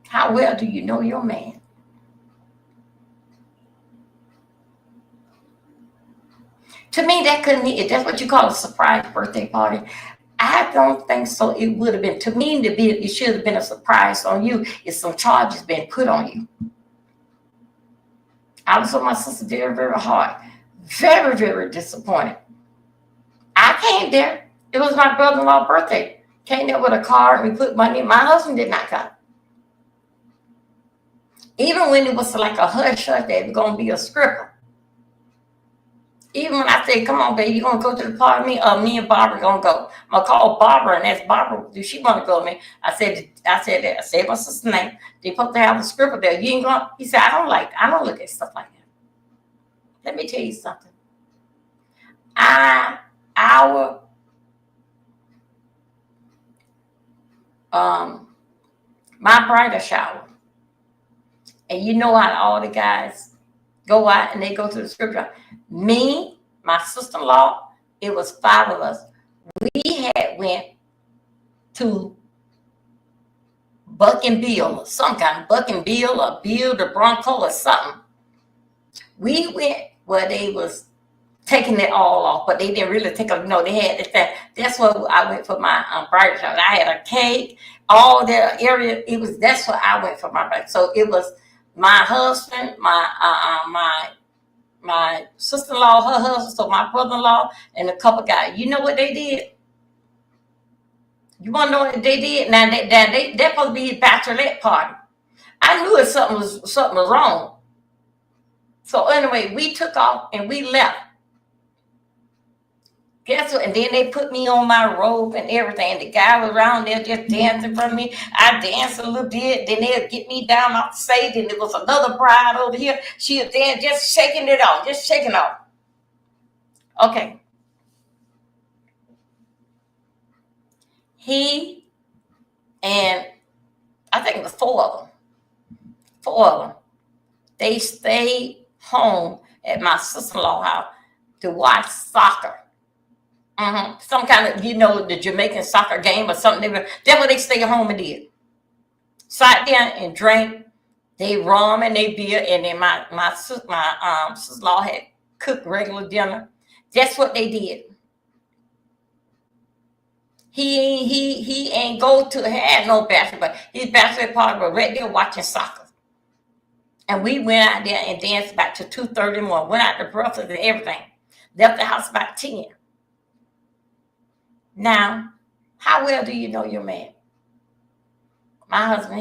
How well do you know your man? To me, that couldn't be, if that's what you call a surprise birthday party, I don't think so. It would have been, to me, it should have been a surprise on you if some charges been put on you. I was with my sister very, very hard. Very, very disappointed. I came there. It was my brother-in-law's birthday. Came there with a car and we put money in. My husband did not come. Even when it was like a hush that it was going to be a stripper. Even when I said, come on, baby, you going to go to the party? Me and Barbara going to go. I'm going to call Barbara and ask Barbara, do she want to go with me? I said my sister's name. They supposed to have a stripper there. You ain't going? He said, I don't look at stuff like that. Let me tell you something. My bridal shower. And you know how all the guys go out and they go to the strip club. Me, my sister-in-law, it was 5 of us. We had went to Buck and Bill, some kind of Buck and Bill or Bill the Bronco or something. We went where they was taking it all off, but they didn't really take it. No, they had it. That's where I went for my bridal shower. I had a cake, all that area. That's where I went for my bridal. So it was my husband, my sister-in-law, her husband, so my brother-in-law, and a couple guys. You know what they did? You want to know what they did? Now they're supposed to be a bachelorette party. I knew something was wrong. So anyway, we took off and we left. Guess what? And then they put me on my robe and everything. The guy was around there just dancing for me. I danced a little bit. Then they'll get me down off the stage. And there was another bride over here. She was there just shaking it off. Just shaking off. Okay. He and I think it was 4 of them. 4 of them. They stayed home at my sister-in-law's house to watch soccer. Some kind of, the Jamaican soccer game or something. That's what they stayed home and did. Sat there and drank they rum and they beer, and then my sister-in-law had cooked regular dinner. That's what they did. He ain't go to had no basketball. His basketball party was right there watching soccer. And we went out there and danced back to 2:30 in the morning. Went out to breakfast and everything. Left the house about 10. Now, how well do you know your man? My husband,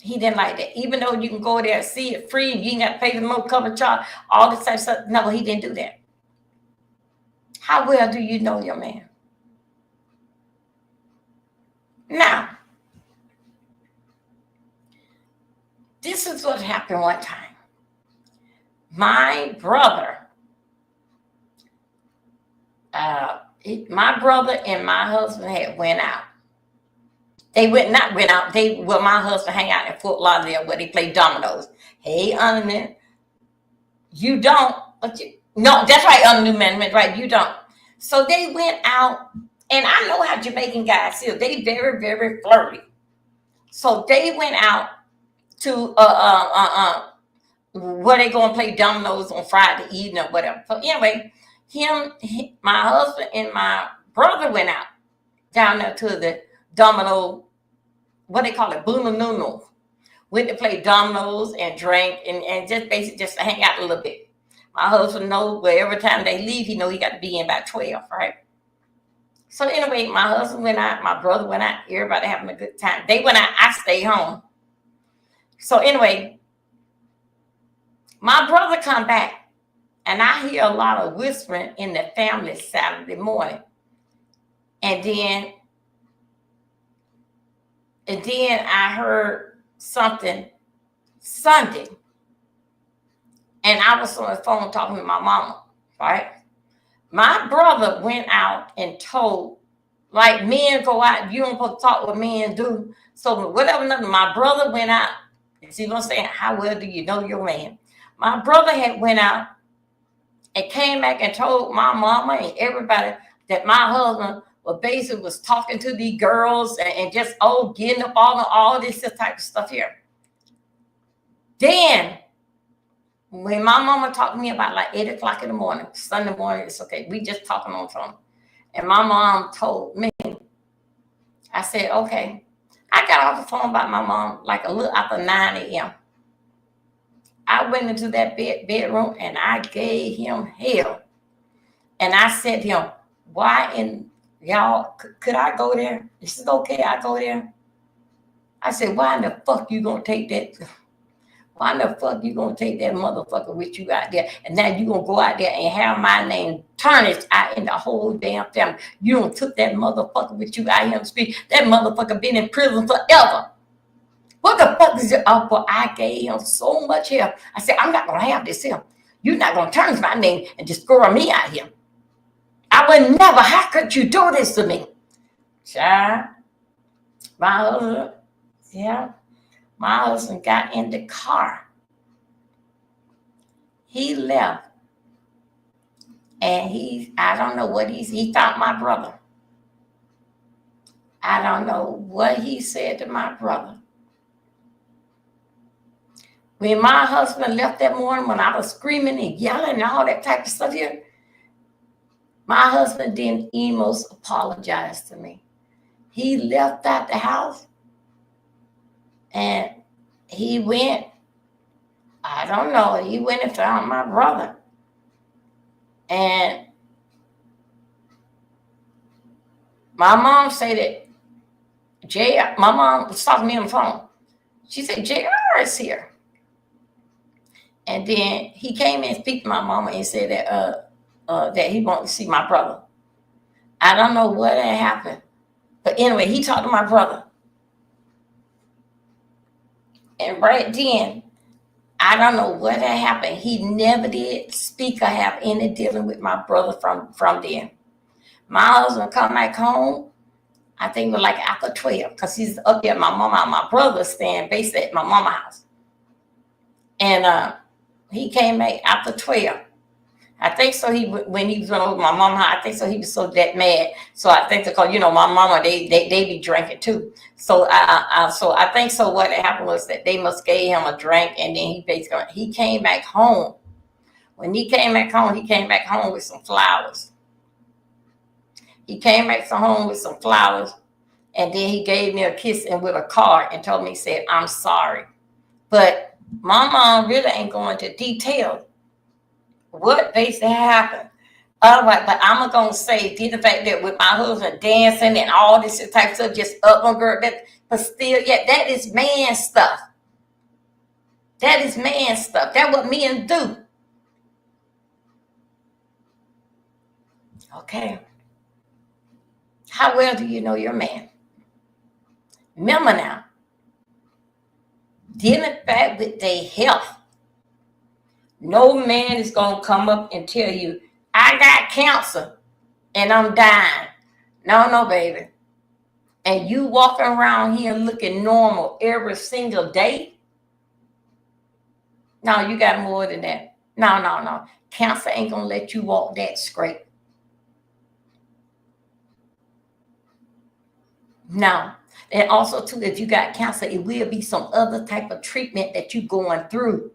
he didn't like that. Even though you can go there and see it free and you ain't got to pay the more cover charge, all this type of stuff. No, he didn't do that. How well do you know your man? Now, this is what happened one time. My brother and my husband had went out. They not went out. My husband hang out in Fort Lauderdale where they play dominoes. Hey, Unlimited, you don't. No, that's right, Unlimited, right? You don't. So they went out, and I know how Jamaican guys feel. They very, very flirty. So they went out to where they going to play dominoes on Friday evening or whatever. So anyway, my husband and my brother went out down there to the domino, what they call it, Boonanuno. Went to play dominoes and drank and just basically just to hang out a little bit. My husband knows where every time they leave, he know he got to be in by 12, right? So anyway, my husband went out, my brother went out, everybody having a good time. They went out, I stayed home. So anyway, my brother come back, and I hear a lot of whispering in the family Saturday morning. And then I heard something Sunday. And I was on the phone talking to my mama, right? My brother went out and told, like men go out, you don't supposed to talk what men do. So whatever, nothing. My brother went out. You see what I'm saying? How well do you know your man? My brother had went out and came back and told my mama and everybody that my husband was talking to these girls and just getting up all this type of stuff here. Then when my mama talked to me about like 8 o'clock in the morning, Sunday morning, it's okay. We just talking on the phone. And my mom told me, I said, okay. I got off the phone about my mom like a little after 9 a.m. I went into that bedroom and I gave him hell. And I said to him, why in y'all, could I go there? Is it okay I go there? I said, why in the fuck you gonna take that? Why in the fuck you gonna take that motherfucker with you out there? And now you gonna go out there and have my name tarnished out in the whole damn family. You don't took that motherfucker with you out here on the street. That motherfucker been in prison forever. What the fuck is it up for? I gave him so much help. I said, I'm not gonna have this here. You're not gonna tarnish my name and destroy me out here. I would never. How could you do this to me? Child, my husband, yeah. My husband got in the car. He left. And I don't know what he found my brother. I don't know what he said to my brother. When my husband left that morning, when I was screaming and yelling and all that type of stuff here, my husband didn't almost apologize to me. He left out the house. And he went, I don't know, he went and found my brother. And my mom said that my mom was talking to me on the phone. She said, JR is here. And then he came and speak to my mama and said that he wanted to see my brother. I don't know what had happened. But anyway, he talked to my brother. And right then, I don't know what had happened. He never did speak or have any dealing with my brother from then. My husband come back home, I think it was like after 12, because he's up there at my mama and my brother staying basically at my mama's house. And he came back after 12. I think so. When he was over my mama, I think so. He was so that mad. So I think because my mama, they be drinking too. So I think so. What happened was that they must gave him a drink, and then he came back home. When he came back home with some flowers. He came back to home with some flowers, and then he gave me a kiss and with a card and told me, he said, I'm sorry. But my mom really ain't going into detail what basically happened. Otherwise, but I'm gonna say did the fact that with my husband dancing and all this type of stuff, just up on girl, that but still, yeah, that is man stuff. That is man stuff. That's what men do. Okay. How well do you know your man? Remember now, dealing back with their health. No man is gonna come up and tell you, I got cancer and I'm dying. No, baby. And you walking around here looking normal every single day. No, you got more than that. No. Cancer ain't gonna let you walk that straight. No. And also, too, if you got cancer, it will be some other type of treatment that you going through.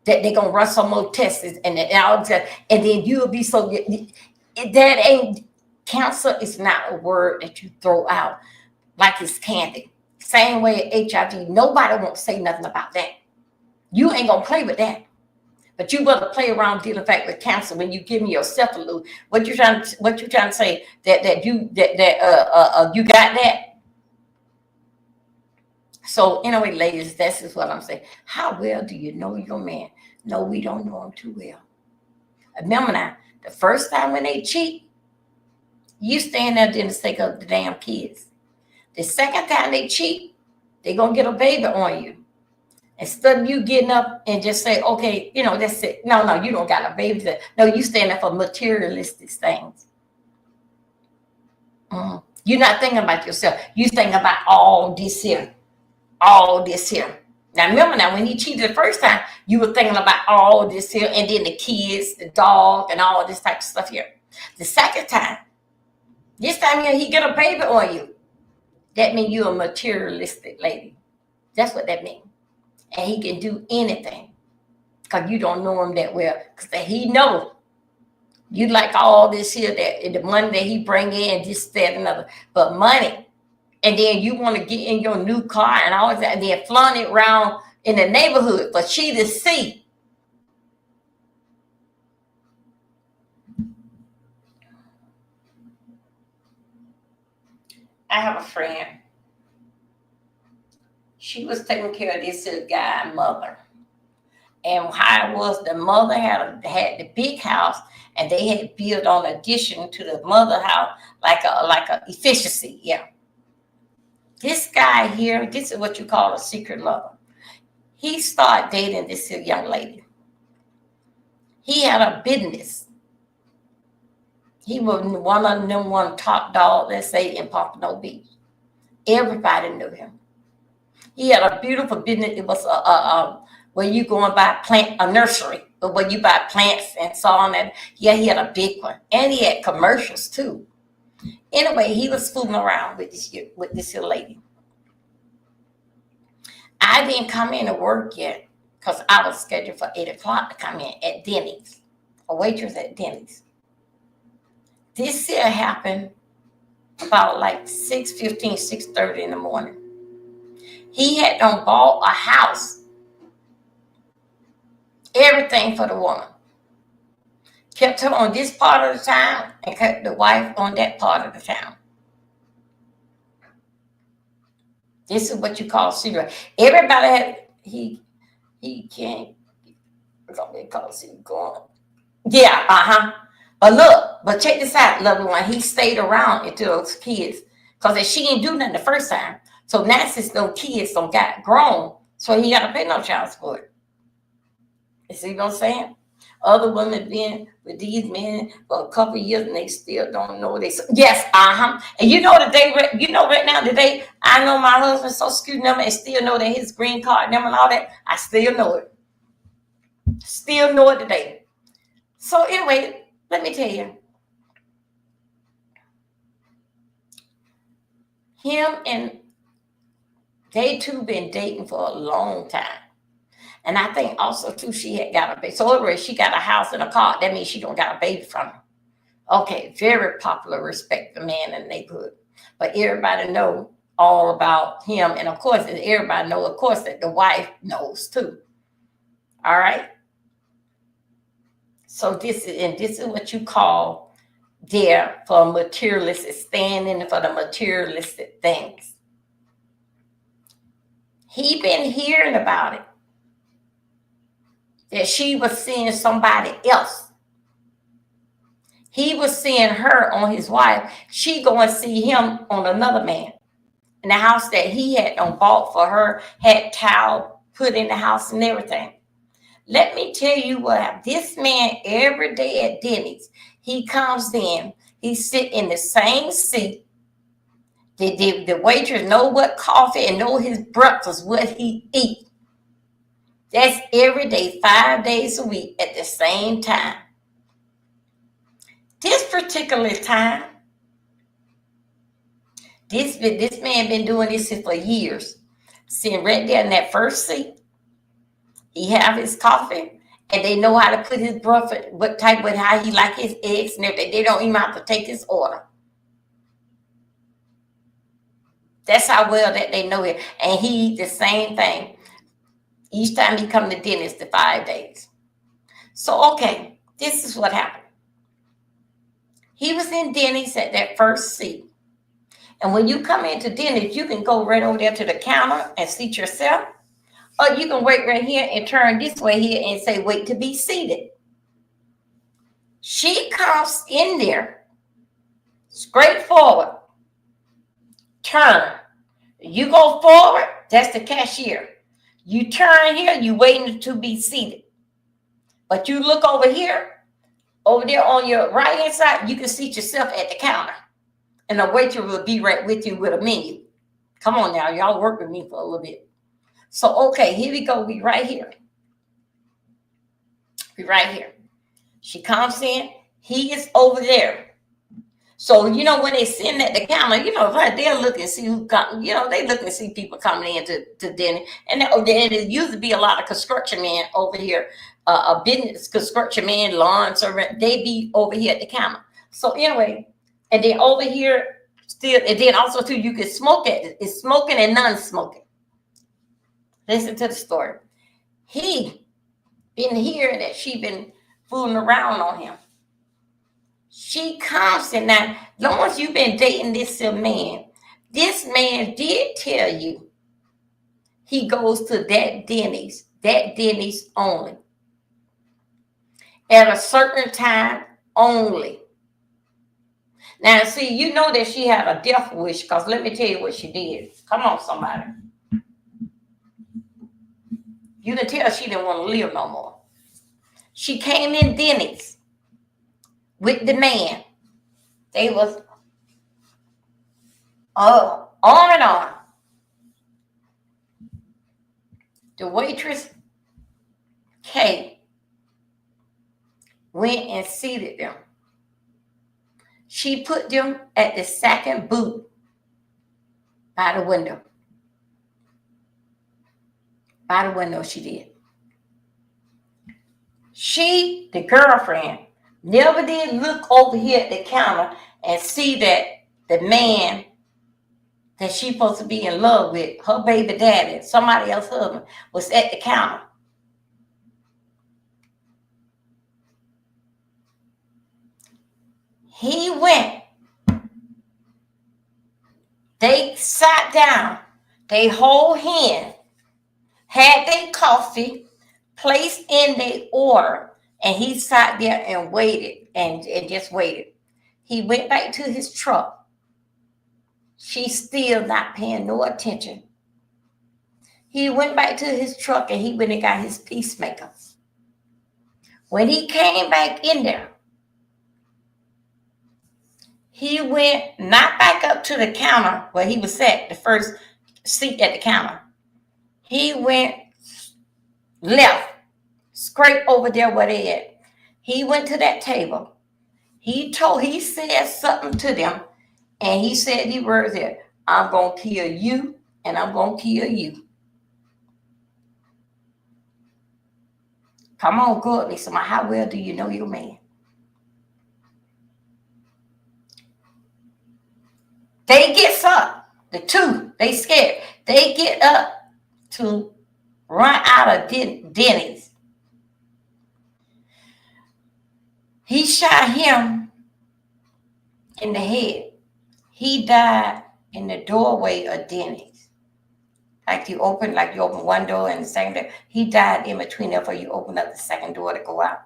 That they're gonna run some more tests and all that, and then you'll be so that ain't cancer is not a word that you throw out like it's candy. Same way HIV, nobody won't say nothing about that. You ain't gonna play with that. But you better play around dealing fact with cancer when you give me yourself a little. What you trying to say that you got that? So anyway, ladies, this is what I'm saying. How well do you know your man? No, we don't know him too well. Remember now, the first time when they cheat, you stand there didn't take up the damn kids. The second time they cheat, they gonna get a baby on you. Instead of you getting up and just say, okay, that's it. No, you don't got a baby. No, you stand there for materialistic things. You're not thinking about yourself. You thinking about all this here. Now remember now, when he cheated the first time, you were thinking about all this here, and then the kids, the dog, and all this type of stuff here. The second time, this time here, he get a baby on you. That means you're a materialistic lady. That's what that means. And he can do anything because you don't know him that well. Because he knows you like all this here, that the money that he bring in, this, that, and another. But money. And then you want to get in your new car and all that, and then flaunt it around in the neighborhood for she to see. I have a friend. She was taking care of this guy mother. And how it was, the mother had the big house, and they had built on addition to the mother house like a efficiency, yeah. This guy here, this is what you call a secret lover. He started dating this young lady. He had a business. He was one of them one top dog, let's say, in Pompano Beach. Everybody knew him. He had a beautiful business. It was where you go and buy a nursery, but where you buy plants and so on. And yeah, he had a big one, and he had commercials too. Anyway, he was fooling around with this lady. I didn't come in to work yet because I was scheduled for 8 o'clock to come in at Denny's, a waitress at Denny's. This here happened about like 6:15, 6:30 in the morning. He had bought a house, everything for the woman. Kept her on this part of the town and kept the wife on that part of the town. This is what you call secret. Everybody had he can't. They call secret going. Yeah, but check this out, lovely one. He stayed around until those kids, because she didn't do nothing the first time. So now since those kids got grown, so he got to pay no child support. You see what I'm saying? Other women been with these men for a couple of years and they still don't know they. Yes, And right now today, I know my husband's Social Security number and still know that his green card number and all that. I still know it. Still know it today. So anyway, let me tell you, him and they two been dating for a long time. And I think also too she had got a baby. So anyway, she got a house and a car. That means she don't got a baby from him. Okay, very popular, respected man in the neighborhood. But everybody know all about him. And of course, everybody know, of course, that the wife knows too. All right. So this is what you call there for materialistic, standing for the materialistic things. He been hearing about it, that she was seeing somebody else. He was seeing her on his wife. She go and see him on another man. In the house that he had bought for her, had towel put in the house and everything. Let me tell you what, this man every day at Denny's, he comes in, he sit in the same seat. The waitress know what coffee and know his breakfast, what he eat. That's every day, 5 days a week at the same time. This particular time, this man been doing this for years. Sitting right there in that first seat. He have his coffee, and they know how to put his breakfast, what type, with how he like his eggs and everything. They don't even have to take his order. That's how well that they know it. And he eat the same thing each time he come to dentist the 5 days. So okay, this is what happened. He was in Denny's at that first seat. And when you come into Denny's, you can go right over there to the counter and seat yourself. Or you can wait right here and turn this way here and say, wait to be seated. She comes in there, straight forward, turn. You go forward, that's the cashier. You turn here, you waiting to be seated. But you look over here, over there on your right hand side, you can seat yourself at the counter. And the waiter will be right with you with a menu. Come on now, y'all work with me for a little bit. So, okay, here we go. We right here. We right here. She comes in. He is over there. So, you know, when they sitting at the counter, you know, they'll look and see who come, you know, they look and see people coming in to dinner. And there used to be a lot of construction men over here, a business construction man, lawn servant, they be over here at the counter. So anyway, and then over here still, and then also too, you can smoke it. It's smoking and non-smoking. Listen to the story. He been hearing that she been fooling around on him. She comes and now, long as you've been dating this man did tell you he goes to that Denny's only. At a certain time only. Now, see, you know that she had a death wish, because let me tell you what she did. Come on, somebody. You can tell she didn't want to live no more. She came in Denny's with the man. They was on and on. The waitress, Kay, went and seated them. She put them at the second booth by the window. By the window, she did. She, the girlfriend, never did look over here at the counter and see that the man that she's supposed to be in love with, her baby daddy, somebody else's husband, was at the counter. He went. They sat down. They hold hands, had their coffee, placed in their order, and he sat there and waited and just waited. He went back to his truck. She's still not paying no attention. He went back to his truck and he went and got his peacemaker. When he came back in there, he went not back up to the counter where he was at, the first seat at the counter. He went left, straight over there where they at. He went to that table. He said something to them, and he said the words there, I'm going to kill you, and I'm going to kill you. Come on, go at me. So how well do you know your man? They gets up. The two, they scared. They get up to run out of Denny's. He shot him in the head. He died in the doorway of Denny's. Like you open one door and the second door. He died in between there before you open up the second door to go out.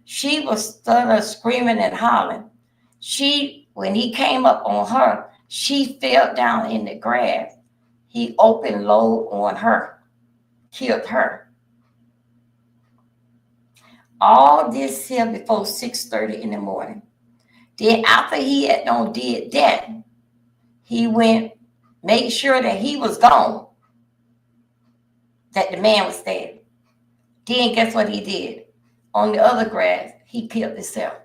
She was started screaming and hollering. When he came up on her, she fell down in the grass. He opened low on her, killed her. All this here before 6:30 in the morning. Then after he had did that, he went, made sure that he was gone, that the man was dead. Then guess what he did? On the other grass, he killed himself.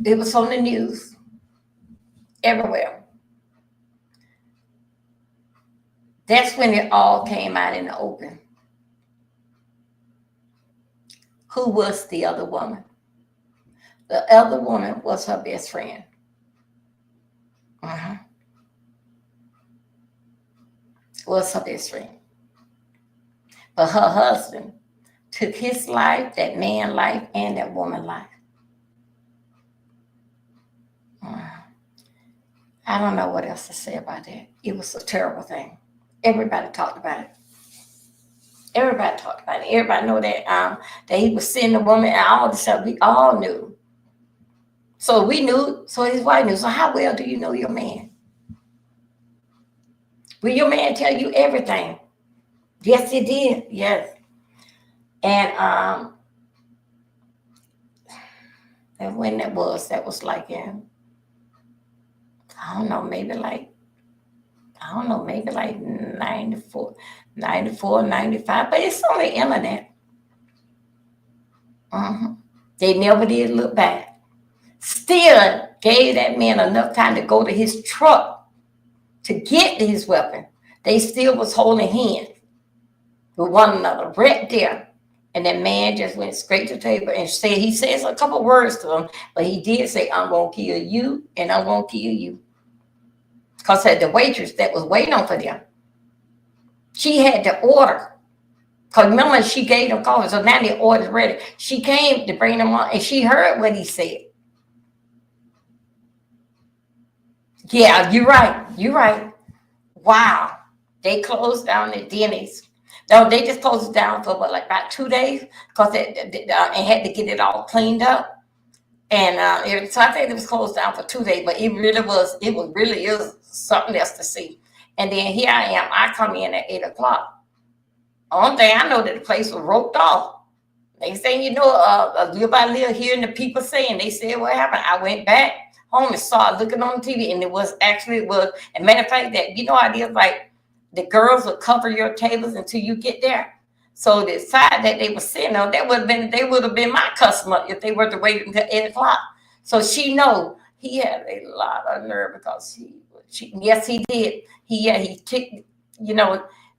It was on the news everywhere. That's when it all came out in the open. Who was the other woman? The other woman was her best friend. Was her best friend. But her husband took his life, that man's life, and that woman's life. I don't know what else to say about that. It was a terrible thing. Everybody talked about it. Everybody talked about it. Everybody know that he was seeing the woman and all this stuff. We all knew. So we knew. So his wife knew. So how well do you know your man? Will your man tell you everything? Yes, he did. Yes. And when that was like in, I don't know, maybe like 94, 95, but it's on the internet. They never did look back. Still gave that man enough time to go to his truck to get his weapon. They still was holding hands with one another right there. And that man just went straight to the table and he says a couple words to him, but he did say, I'm going to kill you and I'm going to kill you. Because the waitress that was waiting on for them, she had to order. Because remember, she gave them coffee, so now the order's ready. She came to bring them on, and she heard what he said. Yeah, you're right. You're right. Wow. They closed down the Denny's. No, they just closed it down for about 2 days because they had to get it all cleaned up. And so I think it was closed down for 2 days, but it really is something else to see. And then here I am. I come in at 8 o'clock. Only thing I know that the place was roped off. They say, little by little, hearing the people saying, they said what happened. I went back home and saw looking on TV, and it was, a matter of fact, that, how it is, like the girls will cover your tables until you get there. So the side that they were sitting on, they would have been my customer if they were to wait until 8 o'clock. So she know he had a lot of nerve because yes, he did. He kicked,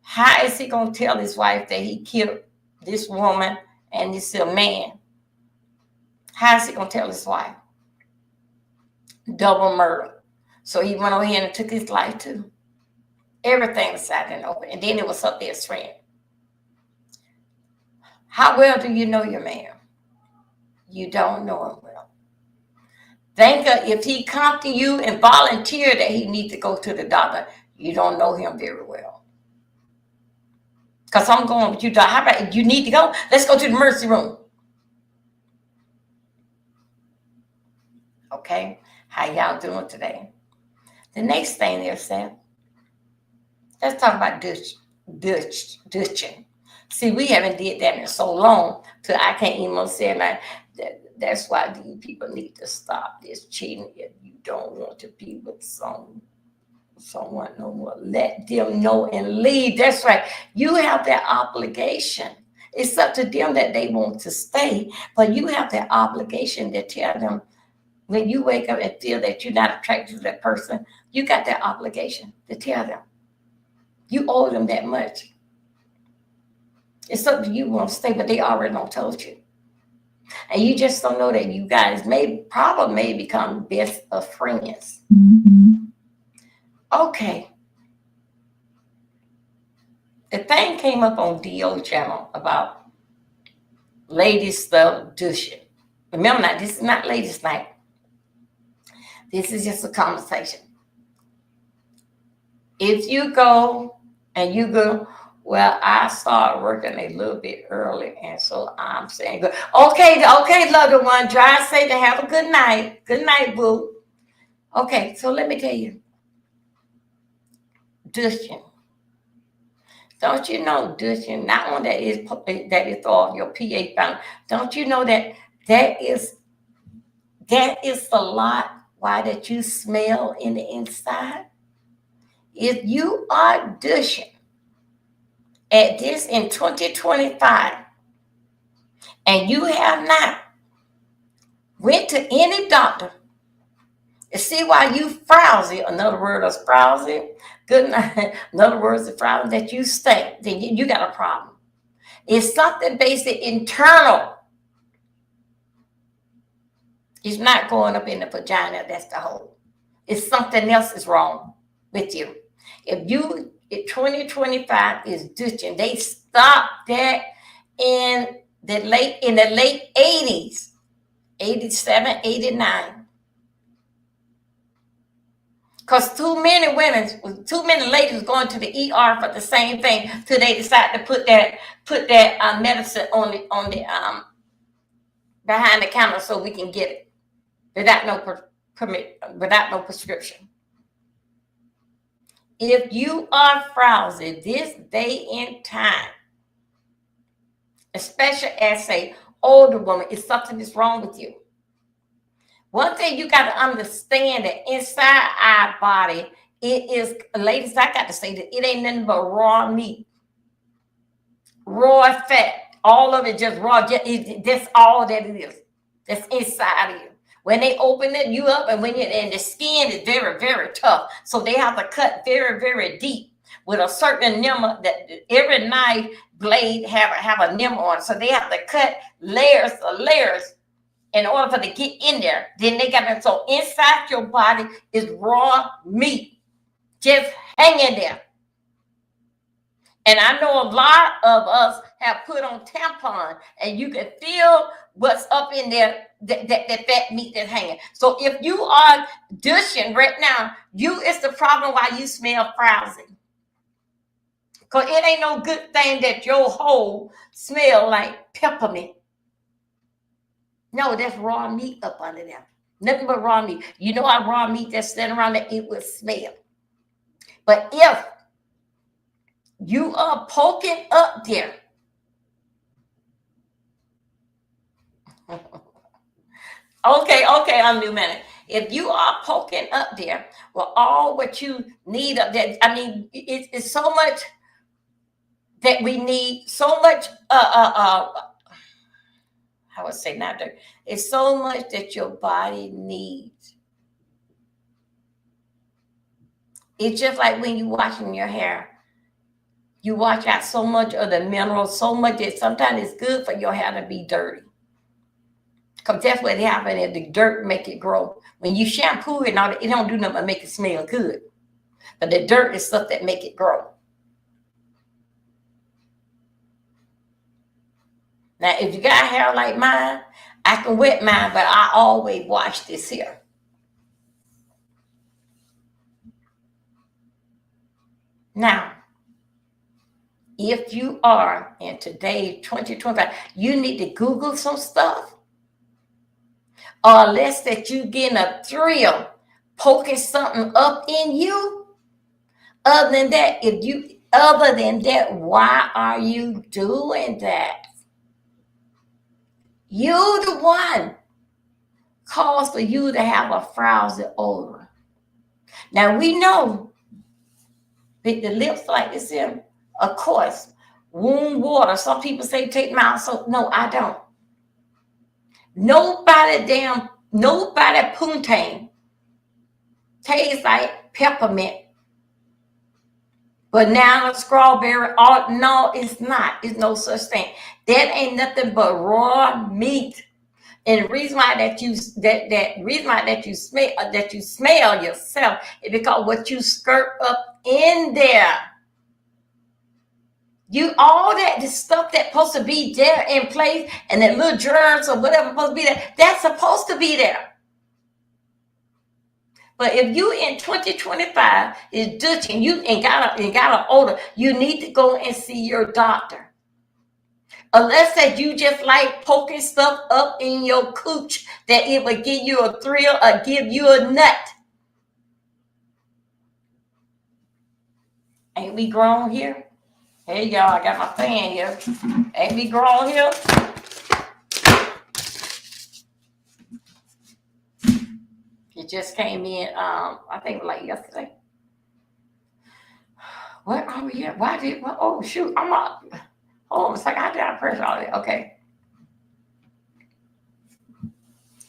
how is he going to tell his wife that he killed this woman and this man? How is he going to tell his wife? Double murder. So he went over here and took his life too. Everything was out and open. And then it was up there, his friend. How well do you know your man? You don't know him well. Think if he come to you and volunteer that he needs to go to the doctor, you don't know him very well. Because I'm going with you, how about you need to go? Let's go to the emergency room. Okay, how y'all doing today? The next thing they're saying, let's talk about douching. See, we haven't did that in so long till I can't even say like that's why these people need to stop this cheating. If you don't want to be with someone no more, let them know and leave. That's right. You have that obligation. It's up to them that they want to stay, but you have that obligation to tell them when you wake up and feel that you're not attracted to that person. You got that obligation to tell them. You owe them that much. It's up to you want to stay, but they already don't told you. And you just don't know that you guys may become best of friends. Okay. The thing came up on DO channel about ladies stuff douching. Remember now, this is not ladies' night. This is just a conversation. If you go and you go, well, I start working a little bit early, and so I'm saying, good. Okay, loved one, drive safe and have a good night. Good night, boo. Okay, so let me tell you, douching. Don't you know douching? Not only that is off your pH balance. Don't you know that that is the lot why that you smell in the inside? If you are douching at this in 2025 and you have not went to any doctor to see why you frowsy, another word is frowsy, good night, another word is frowsy, that you stink, then you got a problem. It's something basic internal. It's not going up in the vagina, that's the hole. It's something else is wrong with you. If 2025 is douching, they stopped that in the late 80s, 87, 89. Because too many ladies going to the ER for the same thing till they decide to put that medicine on the behind the counter so we can get it without no prescription. If you are frowsy this day and time, especially as a older woman, if something is wrong with you. One thing you got to understand that inside our body, it is, ladies, I got to say that it ain't nothing but raw meat, raw fat, all of it just raw. That's all that it is. That's inside of you. When they open it you up, and and the skin is very, very tough, so they have to cut very, very deep with a certain number. That every knife blade have a number on, so they have to cut layers of layers in order for it to get in there. Then they got to, so inside your body is raw meat just hanging there. And I know a lot of us have put on tampon, and you can feel what's up in there, that fat meat that's hanging. So if you are douching right now, it's the problem why you smell frowsy. Because it ain't no good thing that your hole smell like peppermint. No, that's raw meat up under there. Nothing but raw meat. You know how raw meat that's sitting around there, it will smell. But if you are poking up there, okay, I'm new minute. If you are poking up there, well, all what you need up there, I mean, it's so much that we need, so much, I would say not there. It's so much that your body needs. It's just like when you're washing your hair. You wash out so much of the minerals, so much that sometimes it's good for your hair to be dirty. Because that's what happens if the dirt make it grow. When you shampoo it, it don't do nothing but make it smell good. But the dirt is stuff that make it grow. Now, if you got hair like mine, I can wet mine, but I always wash this here. Now, if you are in today, 2025, you need to Google some stuff. Or unless that you getting a thrill poking something up in you. Other than that, why are you doing that? You the one caused for you to have a frowsy odor. Now we know that the lips like this here, of course, warm water. Some people say take mild soap. No, I don't. Nobody poontang tastes like peppermint. Banana, strawberry, no, it's not. It's no such thing. That ain't nothing but raw meat. And the reason why that you smell yourself is because what you skirt up in there. You all that the stuff that's supposed to be there in place, and that little germs or whatever supposed to be there, that's supposed to be there. But if you in 2025 is douching, you ain't got an odor, you need to go and see your doctor. Unless that you just like poking stuff up in your cooch that it would give you a thrill or give you a nut. Ain't we grown here? Hey y'all, I got my fan here. Ain't we grown here? It just came in, I think like yesterday. What are we here? Oh shoot, I'm up. Hold on a second, I did not press all that. Okay.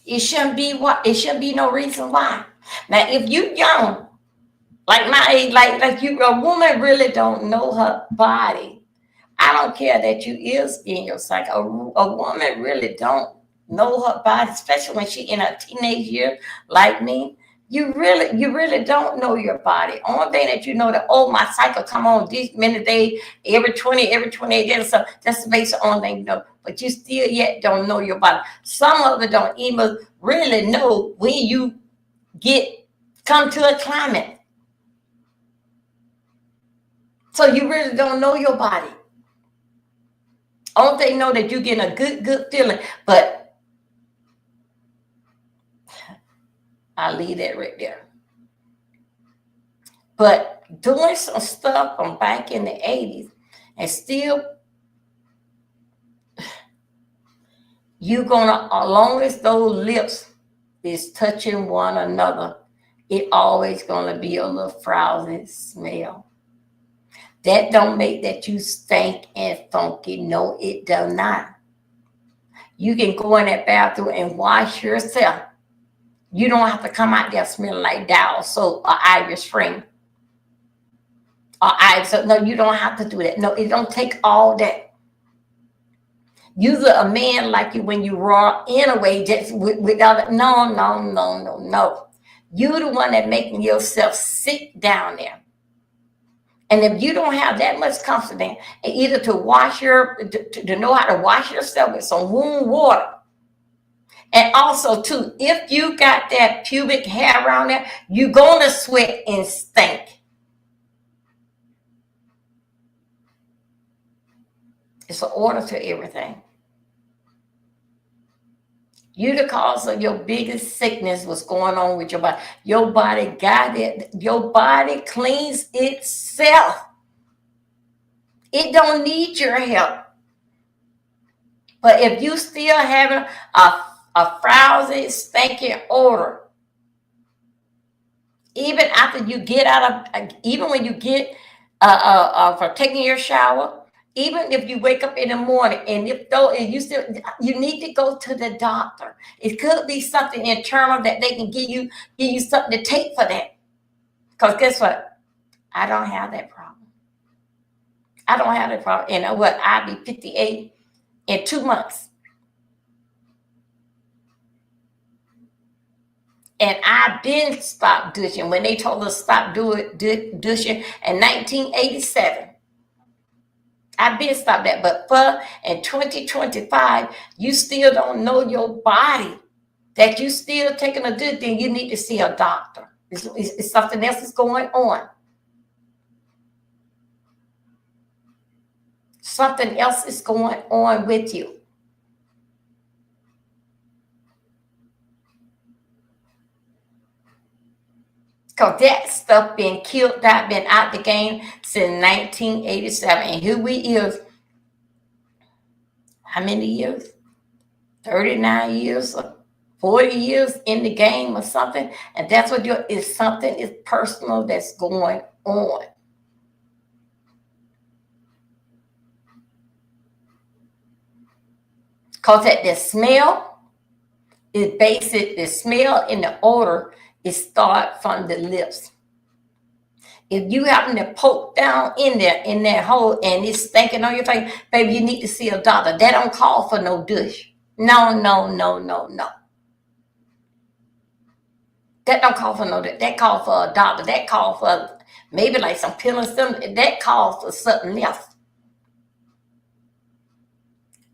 It shouldn't be no reason why. Now if you young, like my age, like you, a woman really don't know her body. I don't care that you is in your cycle. A woman really don't know her body, especially when she in her teenage year, like me. You really don't know your body. Only thing that you know that, oh, my cycle come on these many days, every 28 days. So that's the basic only thing you know. But you still yet don't know your body. Some of it don't even really know when you come to a climate. So you really don't know your body. Only thing know that you're getting a good feeling, but I'll leave that right there. But doing some stuff from back in the 80s and still you're gonna, as long as those lips is touching one another, it always gonna be a little frowsy smell. That don't make that you stink and funky. No, it does not. You can go in that bathroom and wash yourself. You don't have to come out there smelling like Dial soap or Irish Spring. So no, you don't have to do that. No, it don't take all that. Usually a man like you when you raw in a way just without no. You're the one that making yourself sick down there. And if you don't have that much confidence, either to know how to wash yourself with some warm water, and also too, if you got that pubic hair around there, you're gonna sweat and stink. It's an order to everything. You the cause of your biggest sickness, what's going on with your body. Your body got it. Your body cleans itself. It don't need your help. But if you still having a frowsy, stinking odor, even after you get out of, even when you get for taking your shower, even if you wake up in the morning and you need to go to the doctor. It could be something internal that they can give you something to take for that. Because guess what? I don't have that problem. And what? I'll be 58 in 2 months. And I've been stopped douching when they told us stop douching in 1987. I've been stopped that, but in 2025, you still don't know your body, that you still taking a douche, then you need to see a doctor. It's something else is going on. Something else is going on with you. Because that stuff been killed out, been out the game since 1987. And here we is, how many years? 39 years or 40 years in the game or something. And that's what something is personal that's going on. Because the smell is basic. The smell and the odor is start from the lips. If you happen to poke down in that hole and it's stinking on your face, baby, you need to see a doctor. That don't call for no douche. No, no, no, no, no. That don't call for no that. That call for a doctor. That call for maybe like some pills. That call for something else.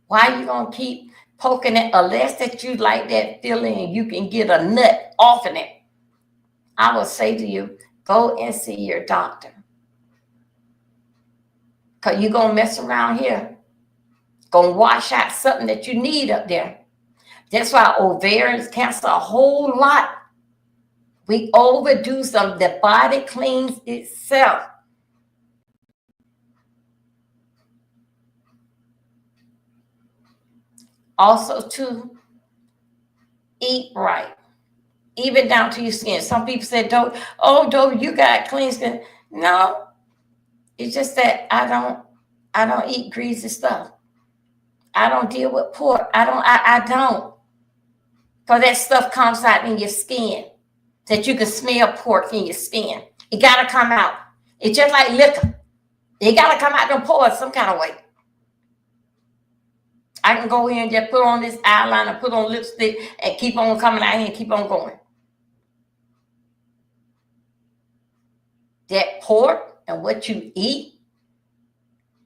Why you gonna keep poking it unless that you like that feeling and you can get a nut off in it? I will say to you, go and see your doctor. Cause you're gonna mess around here. Gonna wash out something that you need up there. That's why ovarian cancer a whole lot. We overdo something. The body cleans itself. Also, to eat right, even down to your skin. Some people say, "Don't you got clean skin?" No, it's just that I don't eat greasy stuff. I don't deal with pork. I don't. Because that stuff comes out in your skin. That you can smell pork in your skin. It gotta come out. It's just like liquor. It gotta come out them pores some kind of way. I can go here and just put on this eyeliner, put on lipstick, and keep on coming out here and keep on going. That pork and what you eat,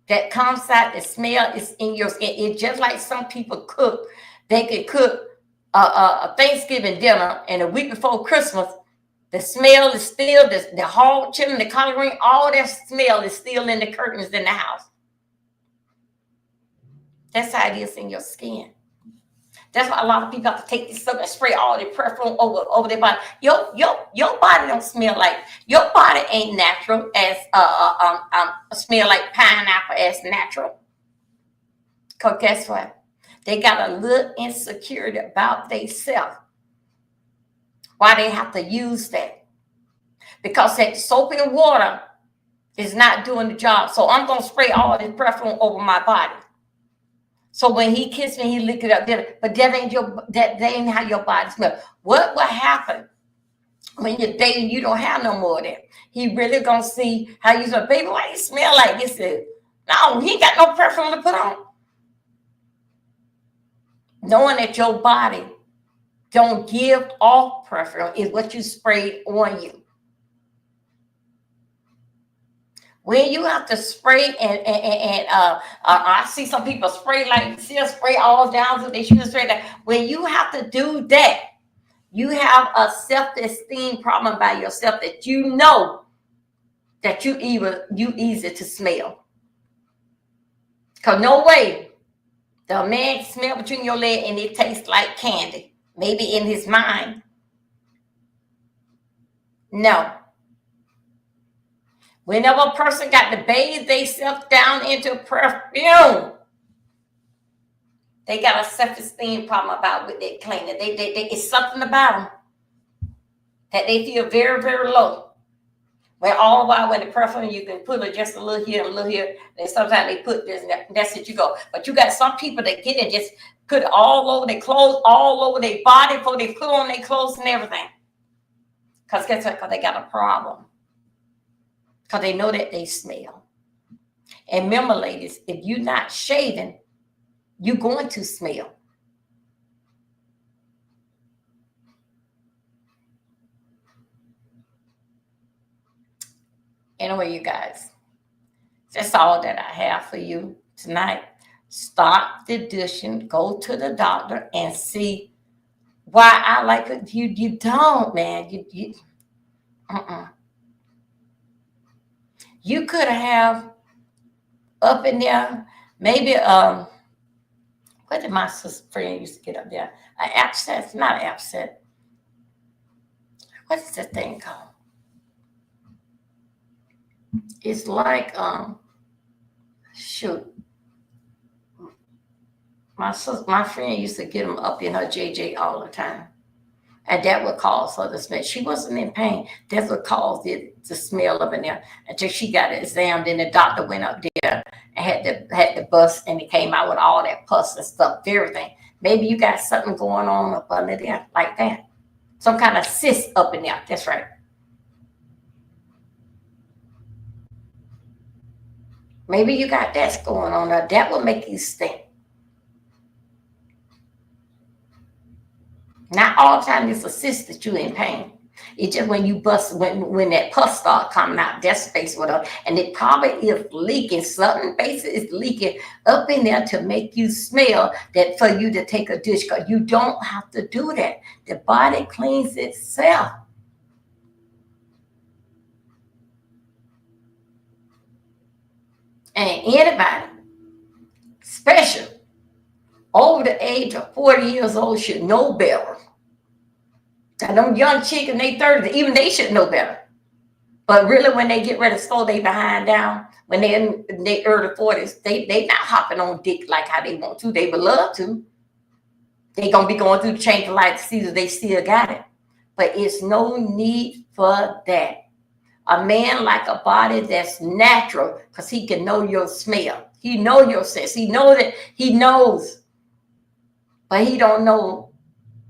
that comes out, the smell is in your skin. It's just like some people cook. They could cook a Thanksgiving dinner, and a week before Christmas, the smell is still, the hog chilling, the collard green, all that smell is still in the curtains in the house. That's how it is in your skin. That's why a lot of people have to take this stuff and spray all their perfume over their body. Your body don't smell like, your body ain't natural as smell like pineapple as natural. Cause guess what? They got a little insecurity about themselves. Why they have to use that? Because that soap and water is not doing the job. So I'm gonna spray all this perfume over my body. So when he kissed me, he licked it up. But that ain't how your body smells. What will happen when you're dating? You don't have no more of that. He really gonna see how you say, baby, why you smell like this? No, he ain't got no perfume to put on. Knowing that your body don't give off perfume is what you sprayed on you. When you have to spray and I see some people spray like still spray all down so they should spray that. When you have to do that, you have a self-esteem problem by yourself that you know that you easy to smell. Cause no way the man smell between your leg and it tastes like candy. Maybe in his mind. No. Whenever a person got to bathe themselves down into perfume, they got a self-esteem problem about what they cleaning. It's something about them that they feel very, very low. When all the while when the perfume, you can put it just a little here, a little here. And sometimes they put this, and that's it, you go. But you got some people that get it, just put it all over their clothes, all over their body before they put on their clothes and everything. Because guess what? Because they got a problem. Because they know that they smell. And remember, ladies, if you're not shaving, you're going to smell. Anyway, you guys, that's all that I have for you tonight. Stop the douching, go to the doctor and see why I like it. You don't, man. You could have up in there, maybe what did my sister friend used to get up there? An abscess, not an abscess. What's the thing called? It's like shoot. My friend used to get them up in her JJ all the time. And that would cause her to smell. She wasn't in pain. That's what caused it to smell up in there until she got it examined. Then the doctor went up there and had the bust, and it came out with all that pus and stuff, everything. Maybe you got something going on up under there like that. Some kind of cyst up in there. That's right. Maybe you got that going on there. That will make you stink. Not all the time it's assist that you're in pain. It's just when you bust, when that pus start coming out, that's basically what, and it probably is leaking. Something basically is leaking up in there to make you smell that for you to take a dish. Because you don't have to do that. The body cleans itself. And anybody, special over the age of 40 years old, should know better. And them young chicks in their 30s, even they should know better. But really, when they get ready to slow they behind down, when they're in their early 40s, they not hopping on dick like how they want to. They would love to. They gonna be going through the change of life to see that they still got it. But it's no need for that. A man like a body that's natural, because he can know your smell. He know your sense. He know that he knows. But he don't know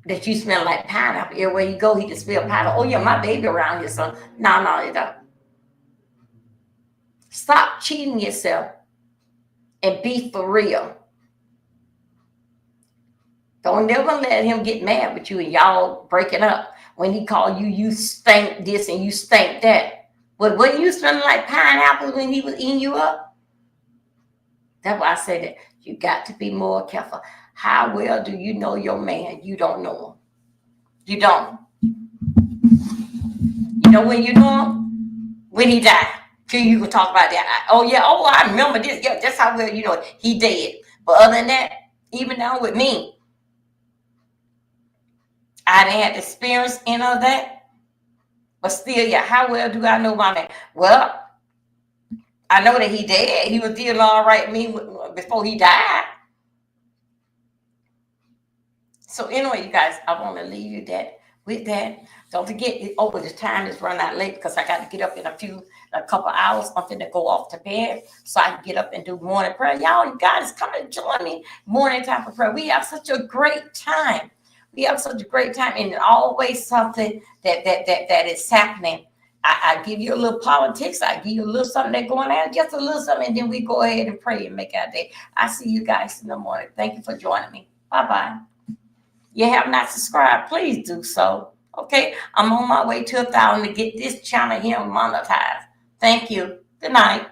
that you smell like pineapple. Everywhere you go, he can smell pineapple. Oh yeah, my baby around here, son. No, it don't. Stop cheating yourself and be for real. Don't never let him get mad with you and y'all breaking up. When he call you, you stink this and you stink that. But when you smelling like pineapple when he was eating you up? That's why I say that you got to be more careful. How well do you know your man? You don't know him. You don't. You know when you know him? When he died. Sure, you can talk about that. Oh yeah, oh I remember this. Yeah, that's how well you know it. He dead. But other than that, even now with me, I didn't have experience in all that. But still, yeah, how well do I know my man? Well, I know that he dead. He was dealing all right with me before he died. So anyway, you guys, I want to leave you with that. Don't forget, the time is running out late because I got to get up in a couple hours. I'm going to go off to bed so I can get up and do morning prayer. Y'all, you guys, come and join me morning time for prayer. We have such a great time. We have such a great time, and always something that is happening. I give you a little politics. I give you a little something that's going on, just a little something, and then we go ahead and pray and make our day. I see you guys in the morning. Thank you for joining me. Bye-bye. You have not subscribed, please do so. Okay, I'm on my way to 1,000 to get this channel here monetized. Thank you. Good night.